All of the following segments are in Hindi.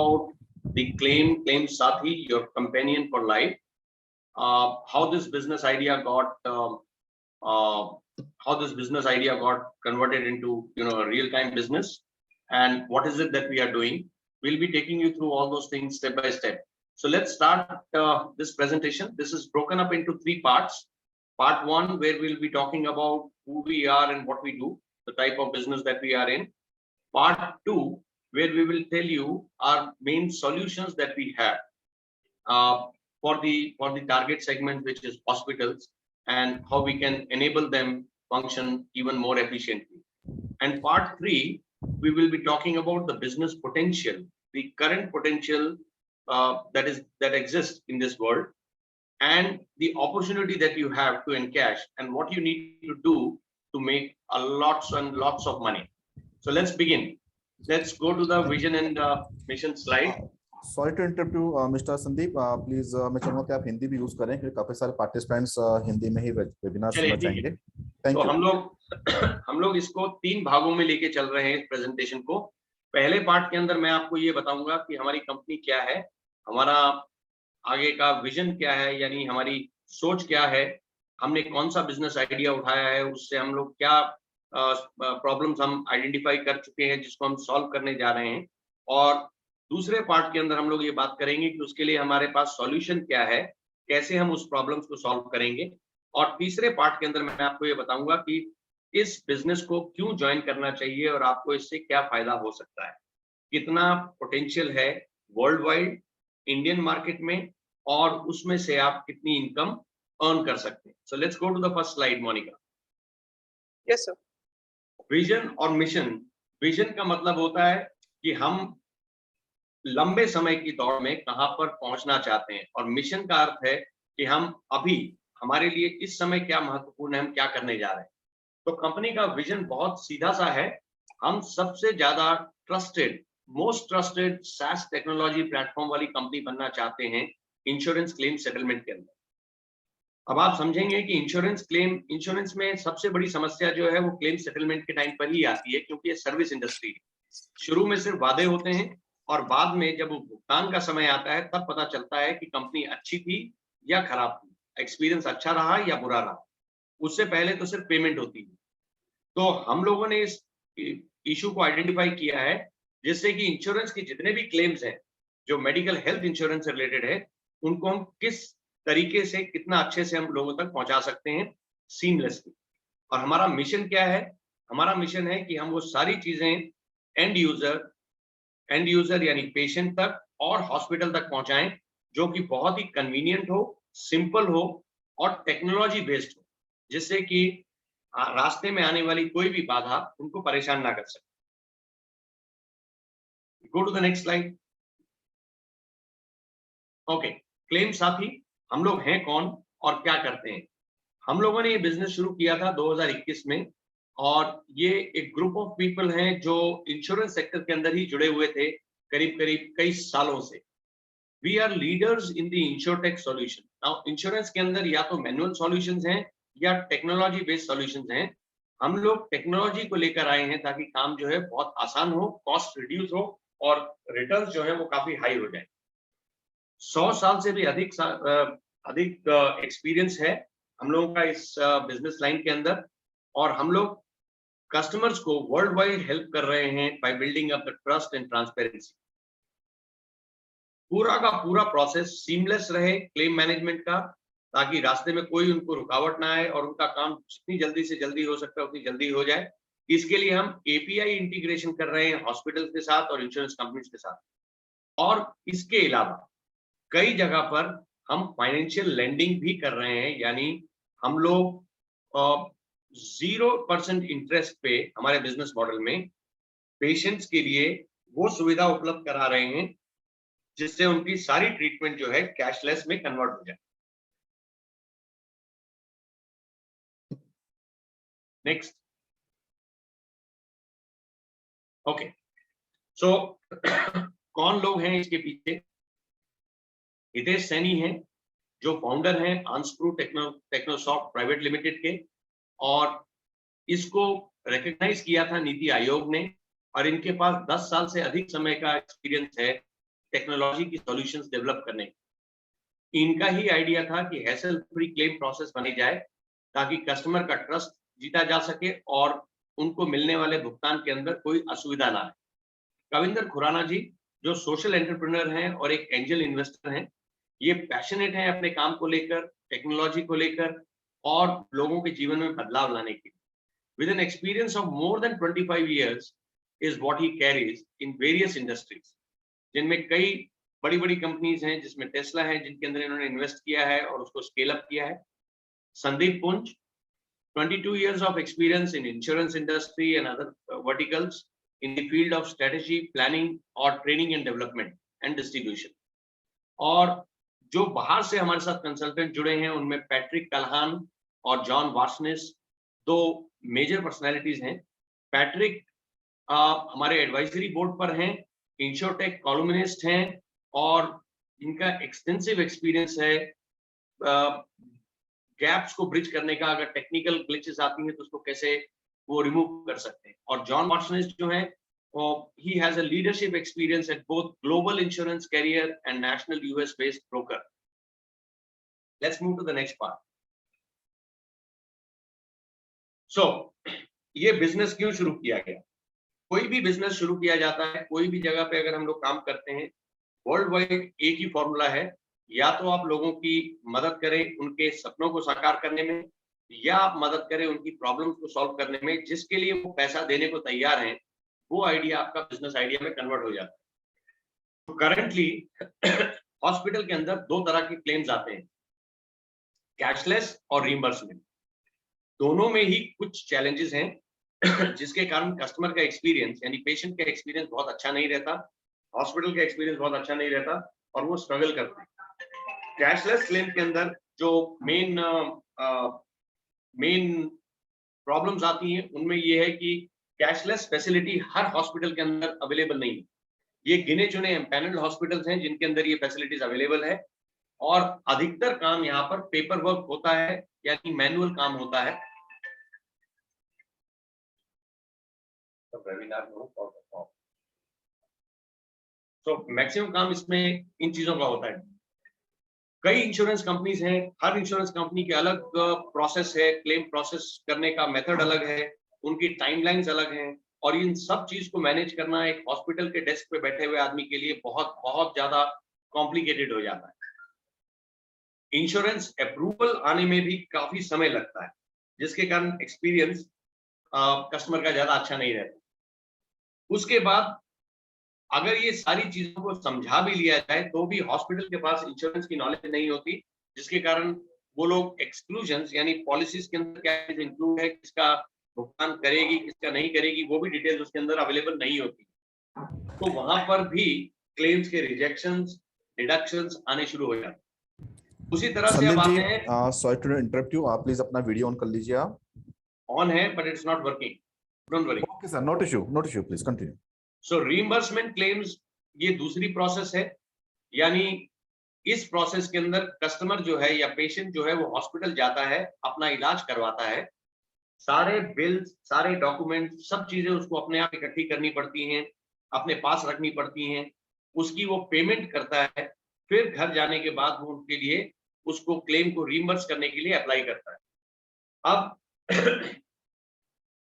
about the Claim Sathi, your companion for life. How this business idea got converted into a real-time business, and what is it that we are doing. We'll be taking you through all those things step by step. So let's start this presentation. This is broken up into 3 parts. Part 1, where we'll be talking about who we are and what we do, the type of business that we are in. Part 2, where we will tell you our main solutions that we have for the target segment, which is hospitals, and how we can enable them function even more efficiently. And part 3, we will be talking about the business potential, the current potential that exists in this world, and the opportunity that you have to encash, and what you need to do to make lots and lots of money. So let's begin. Let's go to the vision and mission slide. Sorry to interrupt you, Mr. Sandeep. Please, मैं चाहूँगा कि आप हिंदी भी यूज करें क्योंकि काफी सारे पार्टिसिपेंट्स हिंदी में ही वेबिनार सुनना चाहेंगे। Thank you. हम लोग इसको 3 भागों में लेके चल रहे हैं इस प्रेजेंटेशन को। पहले पार्ट के अंदर मैं आपको ये बताऊंगा कि हमारी कंपनी क्या है, हमारा आगे का विजन क्या है, यानी हमारी सोच क्या है, हमने कौन सा बिजनेस आइडिया उठाया है, उससे हम लोग क्या प्रॉब्लम्स हम आइडेंटिफाई कर चुके हैं जिसको हम सॉल्व करने जा रहे हैं, और दूसरे पार्ट के अंदर हम लोग ये बात करेंगे कि उसके लिए हमारे पास सॉल्यूशन क्या है, कैसे हम उस प्रॉब्लम्स को सॉल्व करेंगे, और तीसरे पार्ट के अंदर मैं आपको ये बताऊंगा कि इस बिजनेस को क्यों ज्वाइन करना चाहिए और आपको इससे क्या फायदा हो सकता है, कितना पोटेंशियल है वर्ल्ड वाइड, इंडियन मार्केट में, और उसमें से आप कितनी इनकम अर्न कर सकते हैं। So let's go to the first slide, Monica. Yes sir. Vision और मिशन। विजन का मतलब होता है कि हम लंबे समय की दौड़ में कहां पर पहुंचना चाहते हैं, और मिशन का अर्थ है कि हम अभी हमारे लिए इस समय क्या महत्वपूर्ण है, हम क्या करने जा रहे हैं। तो कंपनी का विजन बहुत सीधा सा है, हम सबसे ज्यादा trusted, most trusted SaaS technology platform वाली कंपनी बनना चाहते हैं इंश्योरेंस क्लेम सेटलमेंट के अंदर। अब आप समझेंगे कि इंश्योरेंस में सबसे बड़ी समस्या जो है वो क्लेम सेटलमेंट के टाइम पर ही आती है, क्योंकि ये सर्विस इंडस्ट्री है। शुरू में सिर्फ वादे होते हैं, और बाद में जब भुगतान का समय आता है तब पता चलता है कि कंपनी अच्छी थी या खराब थी, एक्सपीरियंस अच्छा रहा या बुरा रहा। उससे पहले तो सिर्फ पेमेंट होती है। तो हम लोगों ने इस इशू को आइडेंटिफाई किया है, जिससे कि इंश्योरेंस की जितने भी क्लेम्स हैं जो मेडिकल हेल्थ इंश्योरेंस से रिलेटेड है, उनको हम किस तरीके से कितना अच्छे से हम लोगों तक पहुंचा सकते हैं सीमलेसली। और हमारा मिशन क्या है? हमारा मिशन है कि हम वो सारी चीजें एंड यूजर यानी पेशेंट तक और हॉस्पिटल तक पहुंचाएं, जो कि बहुत ही कन्वीनियंट हो, सिंपल हो और टेक्नोलॉजी बेस्ड हो, जिससे कि रास्ते में आने वाली कोई भी बाधा उनको परेशान ना कर सके। Go to the next slide. Okay, claim Saathi हम लोग हैं कौन और क्या करते हैं? हम लोगों ने ये बिजनेस शुरू किया था 2021 में, और ये एक ग्रुप ऑफ पीपल हैं जो इंश्योरेंस सेक्टर के अंदर ही जुड़े हुए थे करीब कई सालों से। We are leaders in the insurtech solution. Now insurance के अंदर या तो मैनुअल सॉल्यूशंस हैं या टेक्नोलॉजी बेस्ड सॉल्यूशंस हैं। हम लोग टेक्नोलॉजी को लेकर आए हैं ताकि काम जो है बहुत आसान हो, कॉस्ट रिड्यूस हो और रिटर्न्स जो है वो काफी हाई हो जाए। 100 साल से भी अधिक एक्सपीरियंस है हम लोगों का इस बिजनेस लाइन के अंदर, और हम लोग कस्टमर्स को वर्ल्ड वाइड हेल्प कर रहे हैं by building up the trust and transparency. पूरा का पूरा प्रोसेस सीमलेस रहे क्लेम मैनेजमेंट का, ताकि रास्ते में कोई उनको रुकावट ना आए और उनका काम जितनी जल्दी से जल्दी हो सकता है उतनी जल्दी हो जाए। इसके लिए हम API इंटीग्रेशन कर रहे हैं हॉस्पिटल के साथ और इंश्योरेंस कंपनीज के साथ, और इसके अलावा कई जगह पर हम फाइनेंशियल लेंडिंग भी कर रहे हैं, यानी हम लोग 0% इंटरेस्ट पे हमारे बिजनेस मॉडल में पेशेंट्स के लिए वो सुविधा उपलब्ध करा रहे हैं जिससे उनकी सारी ट्रीटमेंट जो है कैशलेस में कन्वर्ट हो जाए। नेक्स्ट। ओके, सो कौन लोग हैं इसके पीछे? हितेश सैनी हैं जो फाउंडर हैं आंस्क्रू टेक्नोसॉफ्ट प्राइवेट लिमिटेड के, और इसको रिकॉग्नाइज किया था नीति आयोग ने, और इनके पास 10 साल से अधिक समय का एक्सपीरियंस है टेक्नोलॉजी की सॉल्यूशंस डेवलप करने की। इनका ही आइडिया था कि हैसल फ्री क्लेम प्रोसेस बनी जाए ताकि कस्टमर का ट्रस्ट जीता जा सके और उनको मिलने वाले भुगतान के अंदर कोई असुविधा ना आए। कविंदर खुराना जी जो सोशल एंटरप्रेन्योर हैं और एक एंजल इन्वेस्टर हैं, ये पैशनेट हैं अपने काम को लेकर, टेक्नोलॉजी को लेकर और लोगों के जीवन में बदलाव लाने के लिए। With an experience of more than 25 years is what he carries in various industries, जिनमें कई बड़ी-बड़ी कंपनीज हैं, जिसमें टेस्ला है, जिनके अंदर इन्होंने इन्वेस्ट किया है और उसको स्केल अप किया है। संदीप पुंज, 22 years of experience in insurance industry and other verticals in the field of strategy, planning or training and development and distribution. और जो बाहर से हमारे साथ कंसल्टेंट जुड़े हैं, उनमें पैट्रिक कल्हान और जॉन वार्सनेस दो मेजर पर्सनालिटीज हैं। पैट्रिक हमारे एडवाइजरी बोर्ड पर हैं, इंश्योरटेक कॉलमनिस्ट हैं और इनका एक्सटेंसिव एक्सपीरियंस है गैप्स को ब्रिज करने का। अगर टेक्निकल ग्लिचेस आती हैं तो उसको कैसे वो रिमूव कर सकते हैं। और जॉन वार्सनेस जो है he has a leadership experience at both global insurance carrier and national US based broker. Let's move to the next part. So ये बिजनेस क्यों शुरू किया गया? कोई भी बिजनेस शुरू किया जाता है, कोई भी जगह पे अगर हम लोग काम करते हैं, वर्ल्ड वाइड एक ही फॉर्मूला है, या तो आप लोगों की मदद करें उनके सपनों को साकार करने में, या आप मदद करें उनकी प्रॉब्लम्स को सॉल्व करने में, जिसके लिए वो पैसा देने को तैयार हैं, वो आइडिया आपका बिजनेस आइडिया में कन्वर्ट हो जाता है। तो करंटली हॉस्पिटल के अंदर दो तरह के क्लेम्स आते हैं, कैशलेस और रीइंबर्समेंट। दोनों में ही कुछ चैलेंजेस हैं जिसके कारण कस्टमर का एक्सपीरियंस यानी पेशेंट का एक्सपीरियंस बहुत अच्छा नहीं रहता, हॉस्पिटल का एक्सपीरियंस बहुत अच्छा नहीं रहता और वो स्ट्रगल करते हैं। कैशलेस क्लेम के अंदर जो मेन प्रॉब्लम्स आती हैं उनमें ये है कि कैशलेस फैसिलिटी हर हॉस्पिटल के अंदर अवेलेबल नहीं है। ये गिने चुने एम्पैनल्ड हॉस्पिटल्स हैं जिनके अंदर ये फैसिलिटीज अवेलेबल है और अधिकतर काम यहाँ पर पेपर वर्क होता है यानी मैनुअल काम होता है। तो मैक्सिमम काम इसमें इन चीजों का होता है। कई इंश्योरेंस कंपनीज हैं, हर इंश्योरेंस कंपनी के अलग प्रोसेस है, क्लेम प्रोसेस करने का मेथड अलग है, उनकी टाइमलाइंस अलग हैं और इन सब चीज को मैनेज करना एक हॉस्पिटल के डेस्क पे बैठे हुए आदमी के लिए बहुत बहुत ज्यादा कॉम्प्लिकेटेड हो जाता है। इंश्योरेंस अप्रूवल आने में भी काफी समय लगता है जिसके कारण एक्सपीरियंस कस्टमर का ज्यादा अच्छा नहीं रहता। उसके बाद अगर ये सारी चीजों को समझा भी लिया जाए तो भी हॉस्पिटल के पास इंश्योरेंस की नॉलेज नहीं होती, जिसके कारण वो लोग एक्सक्लूजन्स यानी पॉलिसीज के अंदर क्या चीज इंक्लूड है, किसका भुगतान करेगी किसका नहीं करेगी, वो भी डिटेल्स उसके अंदर अवेलेबल नहीं होती। तो वहां पर भी क्लेम्स के रिजेक्शंस, डिडक्शंस आने शुरू हो जाते हैं। उसी तरह से अब आते हैं, सॉरी टू इंटरप्ट यू, आप प्लीज अपना वीडियो ऑन कर लीजिए। आप ऑन है but it's not working, don't worry. Okay sir, not issue, please continue. So reimbursement claims ये दूसरी प्रोसेस है, यानी इस प्रोसेस के अंदर कस्टमर जो है या पेशेंट जो है वो हॉस्पिटल जाता है, अपना इलाज करवाता है, सारे बिल्स, सारे डॉक्यूमेंट, सब चीजें उसको अपने आप इकट्ठी करनी पड़ती हैं, अपने पास रखनी पड़ती हैं, उसकी वो पेमेंट करता है, फिर घर जाने के बाद वो उनके लिए उसको क्लेम को रीइंबर्स करने के लिए अप्लाई करता है। अब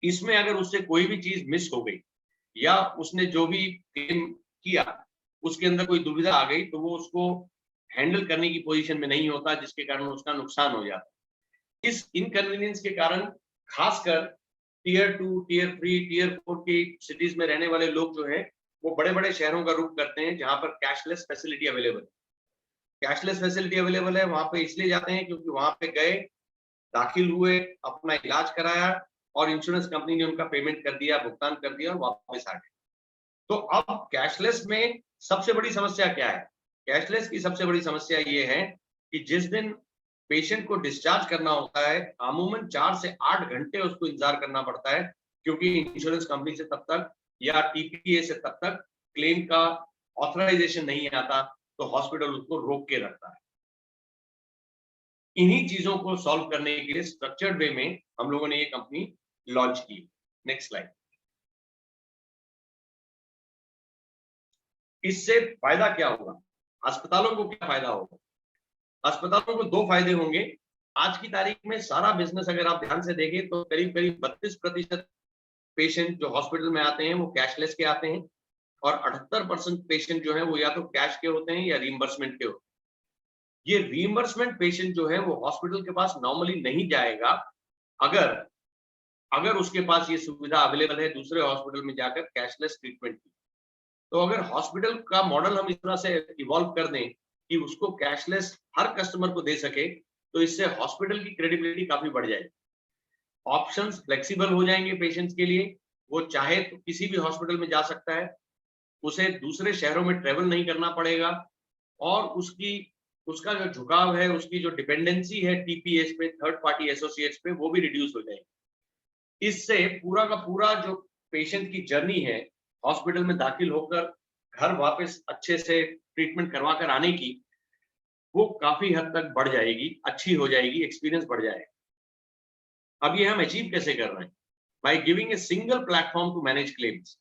इसमें अगर उससे कोई भी चीज मिस हो गई या उसने जो भी क्लेम किया उसके अंदर कोई दुविधा आ गई तो वो उसको हैंडल करने की पोजीशन में नहीं होता, जिसके कारण उसका नुकसान हो जाता है। इस इनकन्वीनियंस के कारण खासकर टियर 2, टियर 3, टियर 4 की सिटीज में रहने वाले लोग जो है वो बड़े बड़े शहरों का रुख करते हैं जहां पर कैशलेस फैसिलिटी अवेलेबल है। कैशलेस फैसिलिटी अवेलेबल है वहां पे इसलिए जाते हैं क्योंकि वहां पे गए, दाखिल हुए, अपना इलाज कराया और इंश्योरेंस कंपनी ने उनका पेमेंट कर दिया, भुगतान कर दिया और वापस आ गए। तो अब कैशलेस में सबसे बड़ी समस्या क्या है? कैशलेस की सबसे बड़ी समस्या ये है कि जिस दिन पेशेंट को डिस्चार्ज करना होता है, अमूमन 4 से 8 घंटे उसको इंतजार करना पड़ता है, क्योंकि इंश्योरेंस कंपनी से तब तक या टीपीए से तब तक क्लेम का ऑथराइजेशन नहीं आता, तो हॉस्पिटल उसको रोक के रखता है। इन्हीं चीजों को सॉल्व करने के लिए स्ट्रक्चर्ड वे में हम लोगों ने ये कंपनी लॉन्च की। Next slide. इससे फायदा क्या होगा? अस्पतालों को क्या फायदा होगा? अस्पतालों को 2 फायदे होंगे। आज की तारीख में सारा बिजनेस अगर आप ध्यान से देखें तो करीब-करीब 32% पेशेंट जो हॉस्पिटल में आते हैं वो कैशलेस के आते हैं और 78% पेशेंट जो है वो या तो कैश के होते हैं या रीइंबर्समेंट के होते हैं। ये रीइंबर्समेंट पेशेंट जो है वो हॉस्पिटल के पास नॉर्मली नहीं जाएगा अगर अगर उसके पास ये सुविधा अवेलेबल है दूसरे हॉस्पिटल में जाकर कैशलेस ट्रीटमेंट की। तो अगर हॉस्पिटल का मॉडल हम इस तरह से इवॉल्व कर दें कि उसको कैशलेस हर कस्टमर को दे सके, तो इससे हॉस्पिटल की क्रेडिबिलिटी काफी बढ़ जाएगी। ऑप्शंस फ्लेक्सिबल हो जाएंगे पेशेंट्स के लिए। वो चाहे तो किसी भी हॉस्पिटल में जा सकता है, उसे दूसरे शहरों में ट्रेवल नहीं करना पड़ेगा और उसका जो झुकाव है, उसकी जो डिपेंडेंसी है टीपीएस पे, थर्ड पार्टी एसोसिएट्स पे, वो भी रिड्यूस हो जाएगी। इससे पूरा का पूरा जो पेशेंट की जर्नी है हॉस्पिटल में दाखिल होकर घर वापस अच्छे से ट्रीटमेंट करवा कर आने की, वो काफी हद तक बढ़ जाएगी, अच्छी हो जाएगी, एक्सपीरियंस बढ़ जाएगा। अब ये हम अचीव कैसे कर रहे हैं? By giving a single platform to manage claims.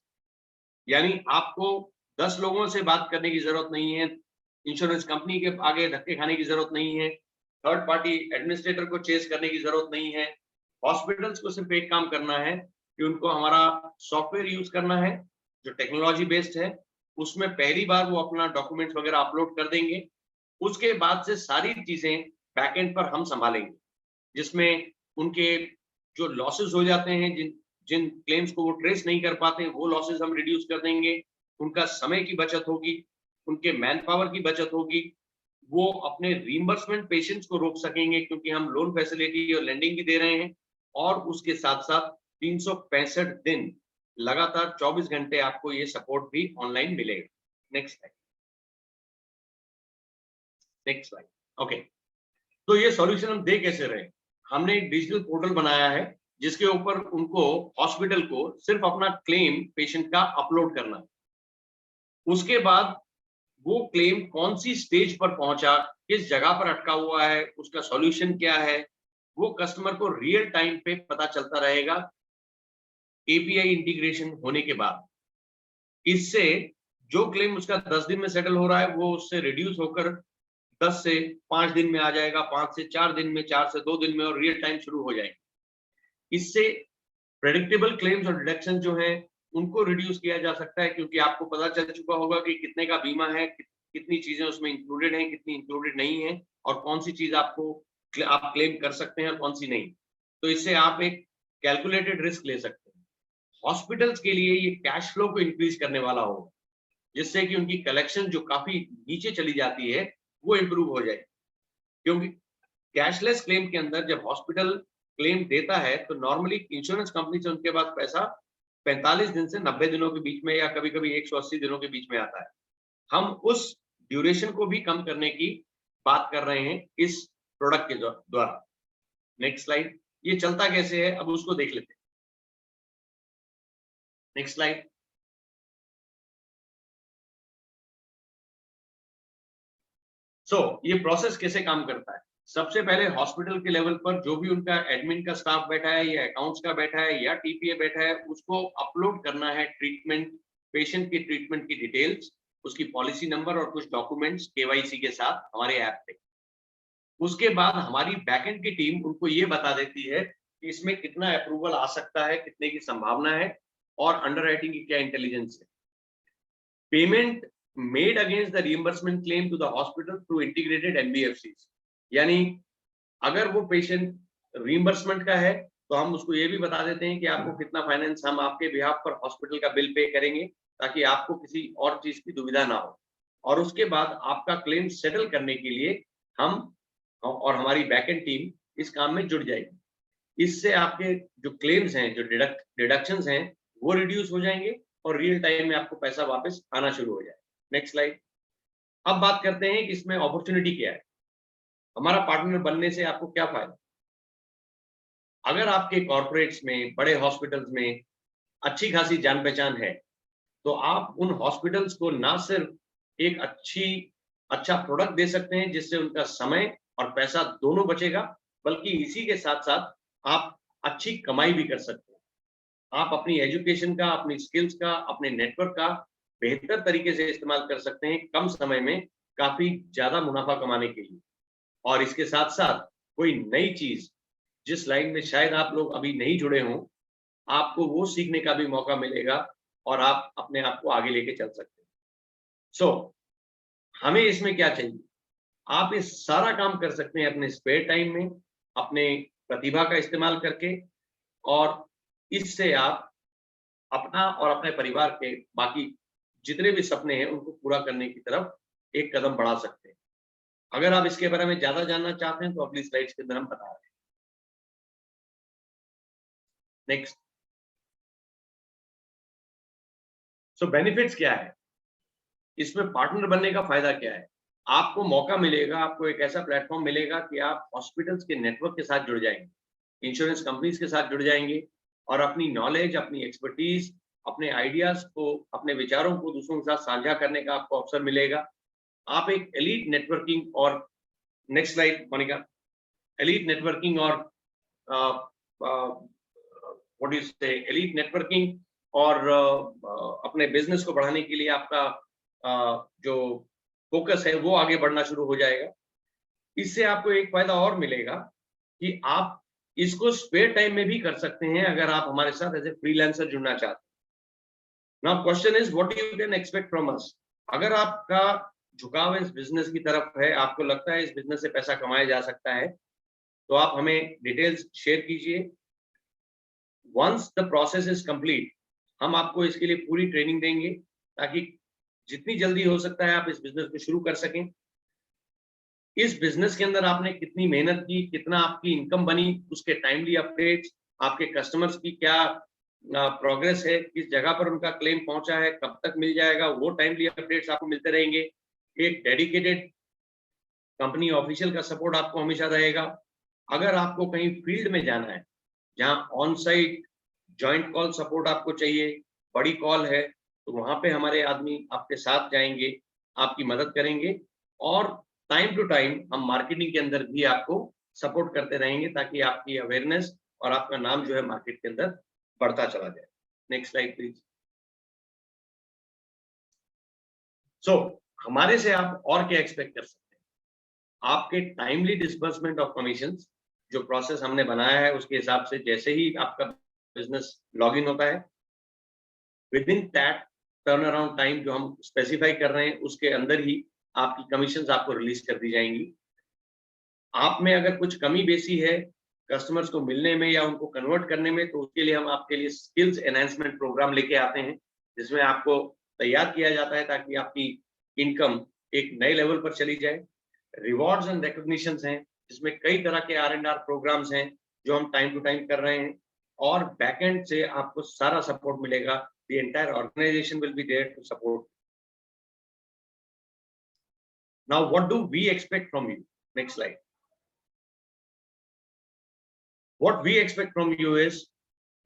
यानी आपको 10 लोगों से बात करने की जरूरत नहीं है, इंश्योरेंस कंपनी के आगे धक्के खाने की जरूरत नहीं है, थर्ड पार्टी एडमिनिस्ट्रेटर को चेस करने की जरूरत नहीं है। हॉस्पिटल्स को सिर्फ एक काम करना है कि उनको हमारा सॉफ्टवेयर यूज करना है जो टेक्नोलॉजी बेस्ड है। उसमें पहली बार वो अपना डॉक्यूमेंट्स वगैरह अपलोड कर देंगे। उसके बाद से सारी चीजें बैकएंड पर हम संभालेंगे, जिसमें उनके जो लॉसेस हो जाते हैं, जिन जिन क्लेम्स को वो ट्रेस नहीं कर पाते, वो लॉसेस हम रिड्यूस कर देंगे। उनका समय की बचत होगी, उनके मैन पावर की बचत होगी। वो अपने रीइंबर्समेंट पेशेंट्स को रोक सकेंगे क्योंकि हम लोन फैसिलिटी और लेंडिंग भी दे रहे हैं और उसके साथ-साथ 365 दिन लगातार 24 घंटे आपको ये सपोर्ट भी ऑनलाइन मिलेगा। Next slide. Next slide. Okay, तो ये सॉल्यूशन हम दे कैसे रहे? हमने एक डिजिटल पोर्टल बनाया है जिसके ऊपर उनको हॉस्पिटल को सिर्फ अपना क्लेम पेशेंट का अपलोड करना है। उसके बाद वो क्लेम कौन सी स्टेज पर पहुंचा, किस जगह पर अटका हुआ है, उसका सॉल्यूशन क्या है, वो कस्टमर को रियल टाइम पे पता चलता रहेगा एपीआई इंटीग्रेशन होने के बाद। इससे जो क्लेम उसका 10 दिन में सेटल हो रहा है वो उससे रिड्यूस होकर 10 से 5 दिन में आ जाएगा, 5 से 4 दिन में, 4 से 2 दिन में और रियल टाइम शुरू हो जाएगी। इससे प्रेडिक्टेबल क्लेम्स और डिडक्शन जो हैं उनको रिड्यूस किया जा सकता है क्योंकि आपको पता चल चुका होगा कि कितने का बीमा है, कितनी चीजें उसमें इंक्लूडेड हैं, कितनी इंक्लूडेड नहीं है और कौन सी चीज आप क्लेम कर सकते हैं और कौन सी नहीं। तो इससे आप एक कैलकुलेटेड रिस्क ले सकते हैं। हॉस्पिटल्स के लिए ये कैश फ्लो को इंक्रीज करने वाला होगा, जिससे कि उनकी कलेक्शन जो काफी नीचे चली जाती है वो इंप्रूव हो जाए। क्योंकि कैशलेस क्लेम के अंदर जब हॉस्पिटल क्लेम देता है तो नॉर्मली इंश्योरेंस कंपनी से उनके पास पैसा 45 दिन से 90 दिनों के बीच में या कभी-कभी 180 दिनों के बीच में आता है। हम उस ड्यूरेशन को भी कम करने की बात कर रहे हैं इस प्रोडक्ट के द्वारा। Next slide. ये चलता कैसे है अब उसको देख लेते हैं। Next slide. ये प्रोसेस कैसे काम करता है? सबसे पहले हॉस्पिटल के लेवल पर जो भी उनका एडमिन का स्टाफ बैठा है या अकाउंट्स का बैठा है या टीपीए बैठा है, उसको अपलोड करना है ट्रीटमेंट, पेशेंट की ट्रीटमेंट की डिटेल्स, उसकी पॉलिसी नंबर और कुछ डॉक्यूमेंट्स केवाईसी के साथ हमारे ऐप पे। उसके बाद हमारी बैकएंड की टीम उनको ये बता देती है कि इसमें कितना अप्रूवल आ सकता है, कितने की संभावना है और अंडरराइटिंग की क्या इंटेलिजेंस है। Payment made against the reimbursement claim to the hospital through integrated NBFCs। यानी अगर वो पेशेंट रीइंबर्समेंट का है तो हम उसको ये भी बता देते हैं कि आपको कितना फाइनेंस हम आपके बिहाफ पर हॉस्पिटल का बिल पे करेंगे ताकि आपको किसी और चीज की दुविधा ना हो। और उसके बाद आपका क्लेम सेटल करने के लिए हम और हमारी बैकएंड टीम इस काम में जुड़ जाएगी। इससे आपके जो क्लेम्स हैं, जो डिडक्शंस हैं, वो रिड्यूस हो जाएंगे और रियल टाइम में आपको पैसा वापस आना शुरू हो जाए। Next slide. अब बात करते हैं कि इसमें अपॉर्चुनिटी क्या है, हमारा पार्टनर बनने से आपको क्या फायदा। अगर आपके कॉर्पोरेट्स में, बड़े हॉस्पिटल्स में अच्छी खासी जान पहचान है तो आप उन हॉस्पिटल्स को ना सिर्फ एक अच्छा प्रोडक्ट दे सकते हैं जिससे उनका समय और पैसा दोनों बचेगा, बल्कि इसी के साथ साथ आप अच्छी कमाई भी कर सकते हैं। आप अपनी एजुकेशन का, अपनी स्किल्स का, अपने नेटवर्क का बेहतर तरीके से इस्तेमाल कर सकते हैं, कम समय में काफी ज्यादा मुनाफा कमाने के लिए, और इसके साथ साथ कोई नई चीज जिस लाइन में शायद आप लोग अभी नहीं जुड़े हों, आपको वो सीखने का भी मौका मिलेगा और आप अपने आप को आगे लेके चल सकते हैं। सो हमें इसमें क्या चाहिए? आप ये सारा काम कर सकते हैं अपने स्पेयर टाइम में, अपने प्रतिभा का इस्तेमाल करके, और इससे आप अपना और अपने परिवार के बाकी जितने भी सपने हैं उनको पूरा करने की तरफ एक कदम बढ़ा सकते हैं। अगर आप इसके बारे में ज्यादा जानना चाहते हैं तो अगली स्लाइड्स के अंदर हम बता रहे हैं। नेक्स्ट। सो बेनिफिट्स क्या है इसमें? पार्टनर बनने का फायदा क्या है? आपको मौका मिलेगा, आपको एक ऐसा प्लेटफॉर्म मिलेगा कि आप हॉस्पिटल्स के नेटवर्क के साथ जुड़ जाएंगे, इंश्योरेंस कंपनीज के साथ जुड़ जाएंगे, और अपनी नॉलेज, अपनी एक्सपर्टीज, अपने आइडियाज को, अपने विचारों को दूसरों के साथ साझा करने का आपको अवसर मिलेगा। आप एक एलीट नेटवर्किंग और, next slide Monica, elite networking और व्हाट इज से एलीट नेटवर्किंग और अपने बिजनेस को बढ़ाने के लिए आपका जो फोकस है वो आगे बढ़ना शुरू हो जाएगा। इससे आपको एक फायदा और मिलेगा कि आप इसको स्पेयर टाइम में भी कर सकते हैं अगर आप हमारे साथ एज ए फ्रीलांसर जुड़ना चाहते हैं। Now question is what you can expect from us. अगर आपका झुकाव इस बिजनेस की तरफ है, आपको लगता है इस बिजनेस से पैसा कमाया जा सकता है, तो आप हमें डिटेल्स शेयर कीजिए। Once the process is complete, हम आपको इसके लिए पूरी ट्रेनिंग देंगे ताकि जितनी जल्दी हो सकता है आप इस बिजनेस को शुरू कर सकें। इस बिजनेस के अंदर आपने कितनी मेहनत की, कितना आपकी इनकम बनी, उसके टाइमली अपडेट्स, आपके कस्टमर्स की क्या प्रोग्रेस है, किस जगह पर उनका क्लेम पहुंचा है, कब तक मिल जाएगा, वो टाइमली अपडेट्स आपको मिलते रहेंगे। एक डेडिकेटेड कंपनी ऑफिशियल का सपोर्ट आपको हमेशा रहेगा। अगर आपको कहीं फील्ड में जाना है जहां on site joint call support आपको चाहिए, बड़ी कॉल है, तो वहां पे हमारे आदमी आपके साथ जाएंगे, आपकी मदद करेंगे, और टाइम टू टाइम हम मार्केटिंग के अंदर भी आपको सपोर्ट करते रहेंगे ताकि आपकी अवेयरनेस और आपका नाम जो है मार्केट के अंदर बढ़ता चला जाए। Next slide please. सो हमारे से आप और क्या एक्सपेक्ट कर सकते हैं? आपके टाइमली डिसबर्समेंट ऑफ कमीशंस, जो प्रोसेस हमने बनाया है उसके हिसाब से जैसे ही आपका बिजनेस लॉगिन होता है, with in that turn around time जो हम स्पेसिफाई कर रहे हैं उसके अंदर ही आपकी कमीशंस आपको रिलीज कर दी जाएंगी। आप में अगर कुछ कमी बेसी है कस्टमर्स को मिलने में या उनको कन्वर्ट करने में, तो उसके लिए हम आपके लिए स्किल्स एनहांसमेंट प्रोग्राम लेके आते हैं, जिसमें आपको तैयार किया जाता है ताकि आपकी इनकम एक नए लेवल पर चली जाए। रिवॉर्ड्स एंड रिकॉग्निशंस हैं, जिसमें कई तरह के R&R प्रोग्राम्स हैं जो हम टाइम टू टाइम कर रहे हैं, और बैकएंड से आपको सारा सपोर्ट मिलेगा। The entire organisation will be there to support. Now what do we expect from you? Next slide. What we expect from you is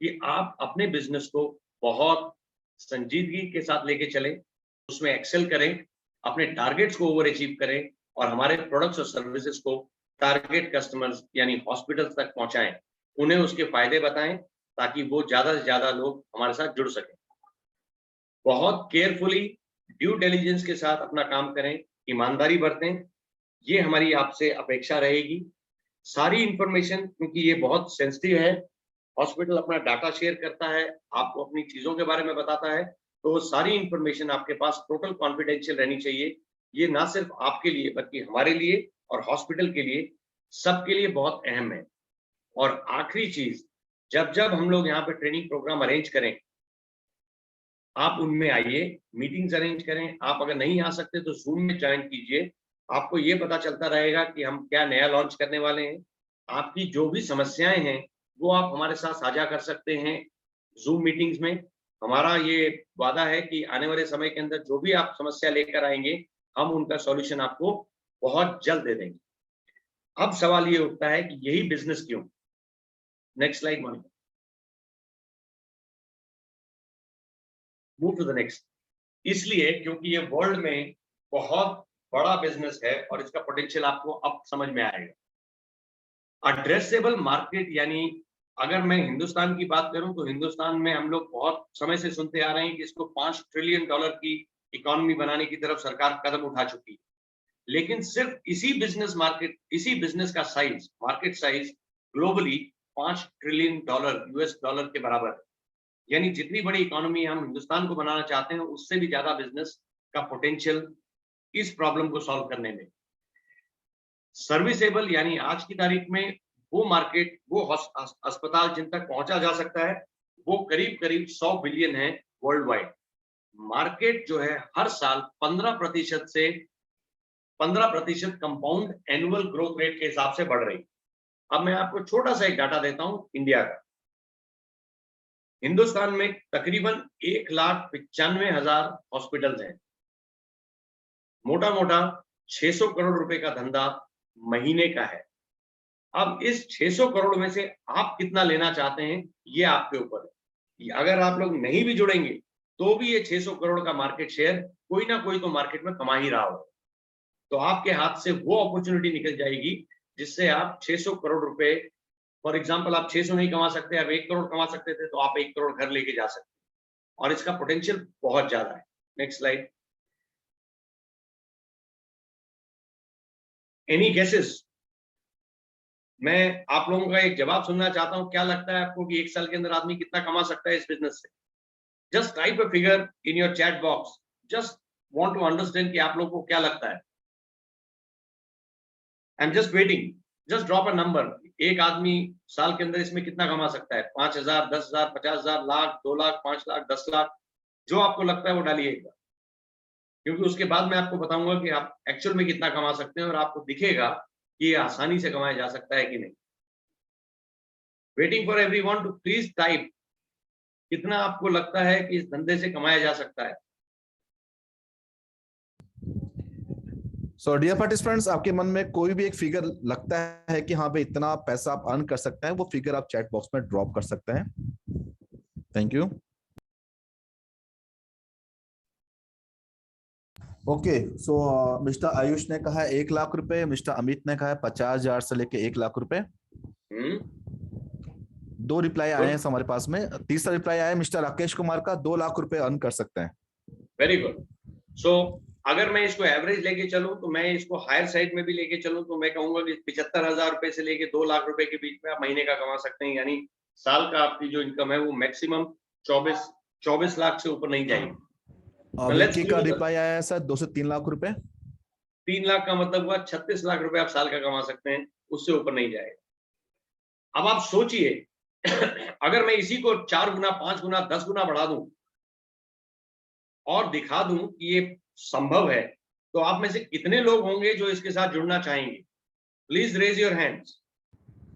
कि आप अपने बिजनेस को बहुत संजीदगी के साथ लेके चलें, उसमें एक्सेल करें, अपने टारगेट्स को ओवर अचीव करें, और हमारे प्रोडक्ट्स और सर्विसेज को टारगेट कस्टमर्स यानी हॉस्पिटल्स तक पहुंचाएं, उन्हें उसके फायदे बताएं ताकि वो ज्यादा से ज्यादा लोग हमारे साथ जुड़ सकें। बहुत केयरफुली ड्यू डिलिजेंस के साथ अपना काम करें, ईमानदारी बरतें, ये हमारी आपसे अपेक्षा रहेगी। सारी इंफॉर्मेशन, क्योंकि ये बहुत सेंसिटिव है, हॉस्पिटल अपना डाटा शेयर करता है, आपको अपनी चीजों के बारे में बताता है, तो वो सारी इंफॉर्मेशन आपके पास टोटल कॉन्फिडेंशियल रहनी चाहिए। ये ना सिर्फ आपके लिए बल्कि हमारे लिए और हॉस्पिटल के लिए, सबके लिए बहुत अहम है। और आखिरी चीज, जब जब हम लोग यहाँ पे ट्रेनिंग प्रोग्राम अरेंज करें, आप उनमें आइए, मीटिंग्स अरेंज करें। आप अगर नहीं आ सकते तो जूम में ज्वाइन कीजिए, आपको ये पता चलता रहेगा कि हम क्या नया लॉन्च करने वाले हैं। आपकी जो भी समस्याएं हैं वो आप हमारे साथ साझा कर सकते हैं जूम मीटिंग्स में। हमारा ये वादा है कि आने वाले समय के अंदर जो भी आप समस्या लेकर आएंगे, हम उनका सॉल्यूशन आपको बहुत जल्द दे देंगे। अब सवाल ये उठता है कि यही बिजनेस क्यों? Next slide Monica, move to the next. इसलिए क्योंकि ये वर्ल्ड में बहुत बड़ा बिजनेस है और इसका पोटेंशियल आपको अब समझ में आएगा। एड्रेसेबल मार्केट, यानी अगर मैं हिंदुस्तान की बात करूं तो हिंदुस्तान में हम लोग बहुत समय से सुनते आ रहे हैं कि इसको $5 ट्रिलियन की इकोनॉमी बनाने की तरफ सरकार कदम उठा चुकी है। लेकिन सिर्फ इसी बिजनेस का size, market size globally $5 trillion US dollar के बराबर है। यानी जितनी बड़ी इकोनॉमी हम हिंदुस्तान को बनाना चाहते हैं, उससे भी ज्यादा बिजनेस का पोटेंशियल इस प्रॉब्लम को सॉल्व करने में। सर्विसेबल यानी आज की तारीख में वो मार्केट, वो अस्पताल जिन तक पहुंचा जा सकता है, वो करीब करीब 100 बिलियन है वर्ल्ड वाइड। मार्केट जो है हर साल 15% कंपाउंड एनुअल ग्रोथ रेट के हिसाब से बढ़ रही। अब मैं आपको छोटा सा एक डाटा देता हूं इंडिया का। हिंदुस्तान में तकरीबन 1,95,000 हॉस्पिटल्स हैं। मोटा मोटा 600 करोड़ रुपए का धंधा महीने का है। अब इस 600 करोड़ में से आप कितना लेना चाहते हैं, ये आपके ऊपर है। अगर आप लोग नहीं भी जुड़ेंगे तो भी ये 600 करोड़ का मार्केट शेयर कोई ना कोई तो मार्केट में कमा ही रहा हो, तो आपके हाथ से वो अपॉर्चुनिटी निकल जाएगी जिससे आप 600 करोड़ रुपए, फॉर एग्जांपल आप 600 नहीं कमा सकते, आप 1 करोड़ कमा सकते थे, तो आप 1 करोड़ घर लेके जा सकते हैं और इसका पोटेंशियल बहुत ज्यादा है। Next slide. Any guesses? मैं आप लोगों का एक जवाब सुनना चाहता हूं। क्या लगता है आपको कि 1 साल के अंदर आदमी कितना कमा सकता है इस बिजनेस से? Just type a figure in your chat box. Just want to understand कि आप लोगों को क्या लगता है। I am just waiting. Just drop a number. एक आदमी साल के अंदर इसमें कितना कमा सकता है? 5,000, 10,000, 50,000, लाख, 2 लाख, 5 लाख, 10 लाख, जो आपको लगता है वो डालिए एक बार, क्योंकि उसके बाद मैं आपको बताऊंगा कि आप एक्चुअल में कितना कमा सकते हैं और आपको दिखेगा कि ये आसानी से कमाया जा सकता है कि नहीं। Waiting for everyone to please type कितना आपको लगता है कि इस धंधे से कमाया जा सकता है। सो डियर पार्टिसिपेंट्स, आपके मन में कोई भी एक फिगर लगता है कि हाँ भाई इतना पैसा आप अर्न कर सकते हैं, वो फिगर आप चैट बॉक्स में ड्रॉप कर सकते हैं। Thank you. Okay, so mister Ayush ने कहा 1 लाख रुपए, मिस्टर अमित ने कहा 50,000 से लेके 1 लाख रुपए। 2 रिप्लाई आए हैं हमारे पास में। तीसरा रिप्लाई आया मिस्टर राकेश कुमार का, 2 लाख रुपए अर्न कर सकते हैं। Very good. सो अगर मैं इसको एवरेज लेके चलूं, तो मैं इसको हायर साइड में भी लेके चलूं, तो मैं कहूंगा कि 75,000 रुपए से लेके 2 लाख रुपए के बीच में आप महीने का कमा सकते हैं। यानी साल का आपकी जो इनकम है वो मैक्सिमम 24 लाख से ऊपर नहीं जाएगी। विक्की का रिप्लाई आया है सर 2 से 3 लाख रुपए। 3 लाख का मतलब हुआ 36 लाख रुपए आप साल का कमा सकते हैं, उससे ऊपर नहीं जाएगा। अब आप सोचिए, अगर मैं इसी को 4 गुना, 5 गुना, 10 गुना बढ़ा दूं और दिखा दूं कि ये संभव है, तो आप में से कितने लोग होंगे जो इसके साथ जुड़ना चाहेंगे? Please raise your hands.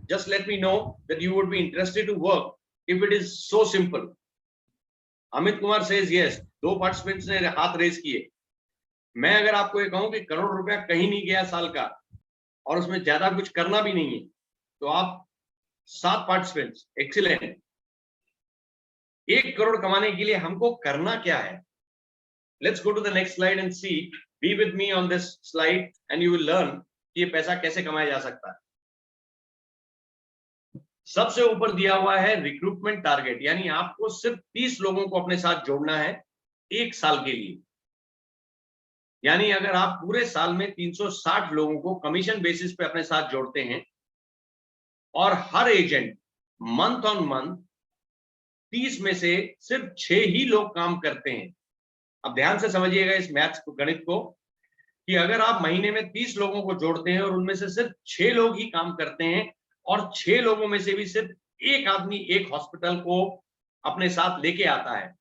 Just let me know that you would be interested to work if it is so simple. Amit Kumar says yes. 2 participants ने हाथ रेज किए। मैं अगर आपको ये कहूं कि करोड़ रुपया कहीं नहीं गया साल का और उसमें ज्यादा कुछ करना भी नहीं है, तो आप 7 पार्टिसिपेंट्स, एक्सीलेंट। 1 करोड़ कमाने के लिए हमको करना क्या है? Let's go to the next slide and see. Be with me on this slide and you will learn कि ये पैसा कैसे कमाया जा सकता है। सबसे ऊपर दिया हुआ है रिक्रूटमेंट टारगेट, यानी आपको सिर्फ 30 लोगों को अपने साथ जोड़ना है 1 साल के लिए। यानी अगर आप पूरे साल में 360 लोगों को कमीशन बेसिस पे अपने साथ जोड़ते हैं और हर एजेंट मंथ ऑन मंथ 30 में से सिर्फ 6 ही लोग काम करते हैं। अब ध्यान से समझिएगा इस मैथ्स को, गणित को, कि अगर आप महीने में 30 लोगों को जोड़ते हैं और उनमें से सिर्फ 6 लोग ही काम करते हैं और 6 लोगों में से भी सिर्फ एक आदमी एक हॉस्पिटल को अपने साथ लेके आता है,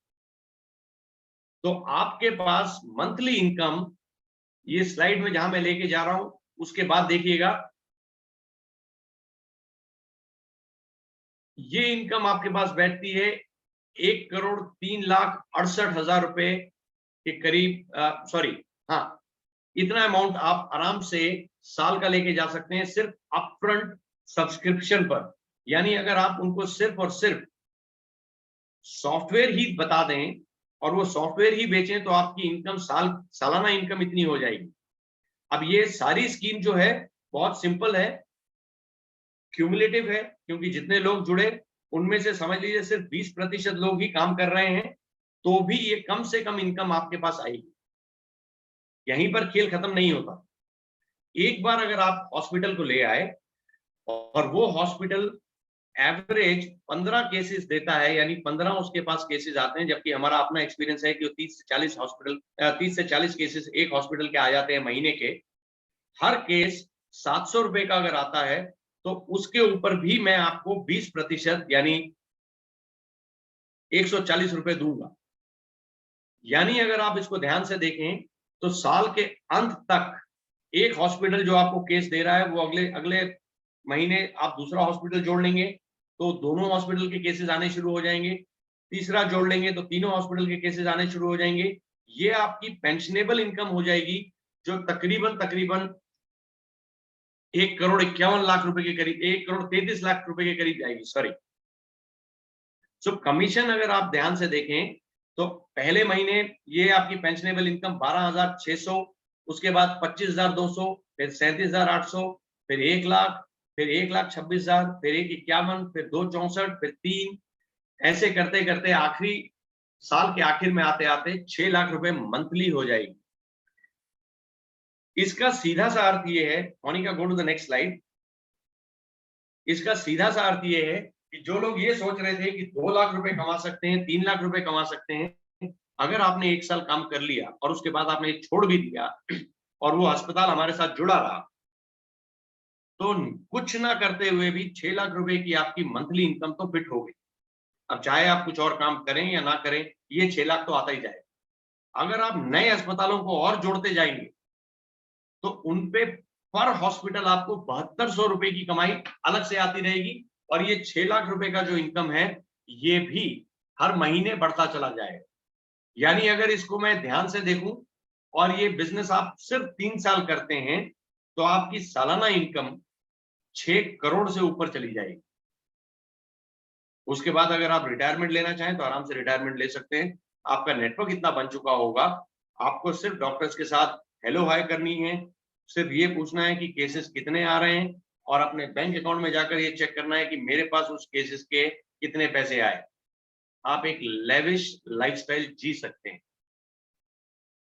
तो आपके पास मंथली इनकम, ये स्लाइड में जहां मैं लेके जा रहा हूं उसके बाद देखिएगा, ये इनकम आपके पास बैठती है 1,03,68,000 रुपए के करीब। सॉरी, हाँ, इतना अमाउंट आप आराम से साल का लेके जा सकते हैं सिर्फ अपफ्रंट सब्सक्रिप्शन पर। यानी अगर आप उनको सिर्फ और सिर्फ सॉफ्टवेयर ही बता दें और वो सॉफ्टवेयर ही बेचें, तो आपकी इनकम सालाना इनकम इतनी हो जाएगी। अब ये सारी स्कीम जो है बहुत सिंपल है, क्यूमुलेटिव है, क्योंकि जितने लोग जुड़े उनमें से समझ लीजिए सिर्फ 20% लोग ही काम कर रहे हैं, तो भी ये कम से कम इनकम आपके पास आएगी। यहीं पर खेल खत्म नहीं होता। एक बार अगर आप हॉस्पिटल को ले आए और वो हॉस्पिटल एवरेज 15 केसेस देता है, यानी 15 उसके पास केसेस आते हैं, जबकि हमारा अपना एक्सपीरियंस है कि 30 से 40 केसेस एक हॉस्पिटल के आ जाते हैं महीने के। हर केस 700 रुपए का अगर आता है तो उसके ऊपर भी मैं आपको 20% यानी 140 रुपए दूंगा। यानी अगर आप इसको ध्यान से देखें तो साल के अंत तक एक हॉस्पिटल जो आपको केस दे रहा है वो अगले अगले महीने आप दूसरा हॉस्पिटल जोड़ लेंगे तो दोनों हॉस्पिटल के केसेस आने शुरू हो जाएंगे, तीसरा जोड़ लेंगे तो तीनों हॉस्पिटल के केसेस आने शुरू हो जाएंगे। ये आपकी पेंशनेबल इनकम हो जाएगी जो तकरीबन तकरीबन 1,51,00,000 रुपए के करीब, 1,33,00,000 रुपए के करीब जाएगी, सॉरी। सो कमीशन अगर आप ध्यान से देखें तो पहले महीने ये आपकी पेंशनेबल इनकम 12,600, उसके बाद 25,200, फिर 37,800, फिर 1,00,000, फिर 1,26,000, फिर 1,51, फिर 2,64, फिर 3, ऐसे करते करते आखिरी साल के आखिर में आते आते 6 लाख रुपए मंथली हो जाएगी। इसका सीधा सा अर्थ ये है, Monika go to the next slide. इसका सीधा सा अर्थ ये है कि जो लोग ये सोच रहे थे कि 2 लाख रुपए कमा सकते हैं, 3 लाख रुपए कमा सकते हैं, अगर आपने 1 साल काम कर लिया और उसके बाद आपने छोड़ भी दिया और वो अस्पताल हमारे साथ जुड़ा रहा, तो कुछ ना करते हुए भी 6 लाख रुपए की आपकी मंथली इनकम तो फिट हो गई। अब चाहे आप कुछ और काम करें या ना करें, ये 6 लाख तो आता ही जाएगा। अगर आप नए अस्पतालों को और जोड़ते जाएंगे तो उनपे पर हॉस्पिटल आपको 7200 रुपए की कमाई अलग से आती रहेगी और ये 6 लाख रुपए का जो इनकम है ये भी हर महीने बढ़ता चला जाएगा। यानी अगर इसको मैं ध्यान से देखूं और ये बिजनेस आप सिर्फ 3 साल करते हैं तो आपकी सालाना इनकम 6 करोड़ से ऊपर चली जाएगी। उसके बाद अगर आप रिटायरमेंट लेना चाहें तो आराम से रिटायरमेंट ले सकते हैं। आपका नेटवर्क इतना बन चुका होगा, आपको सिर्फ डॉक्टर्स के साथ हेलो हाय करनी है, सिर्फ ये पूछना है कि केसेस कितने आ रहे हैं और अपने बैंक अकाउंट में जाकर ये चेक करना है कि मेरे पास उस केसेस के कितने पैसे आए। आप एक लेविश लाइफस्टाइल जी सकते हैं।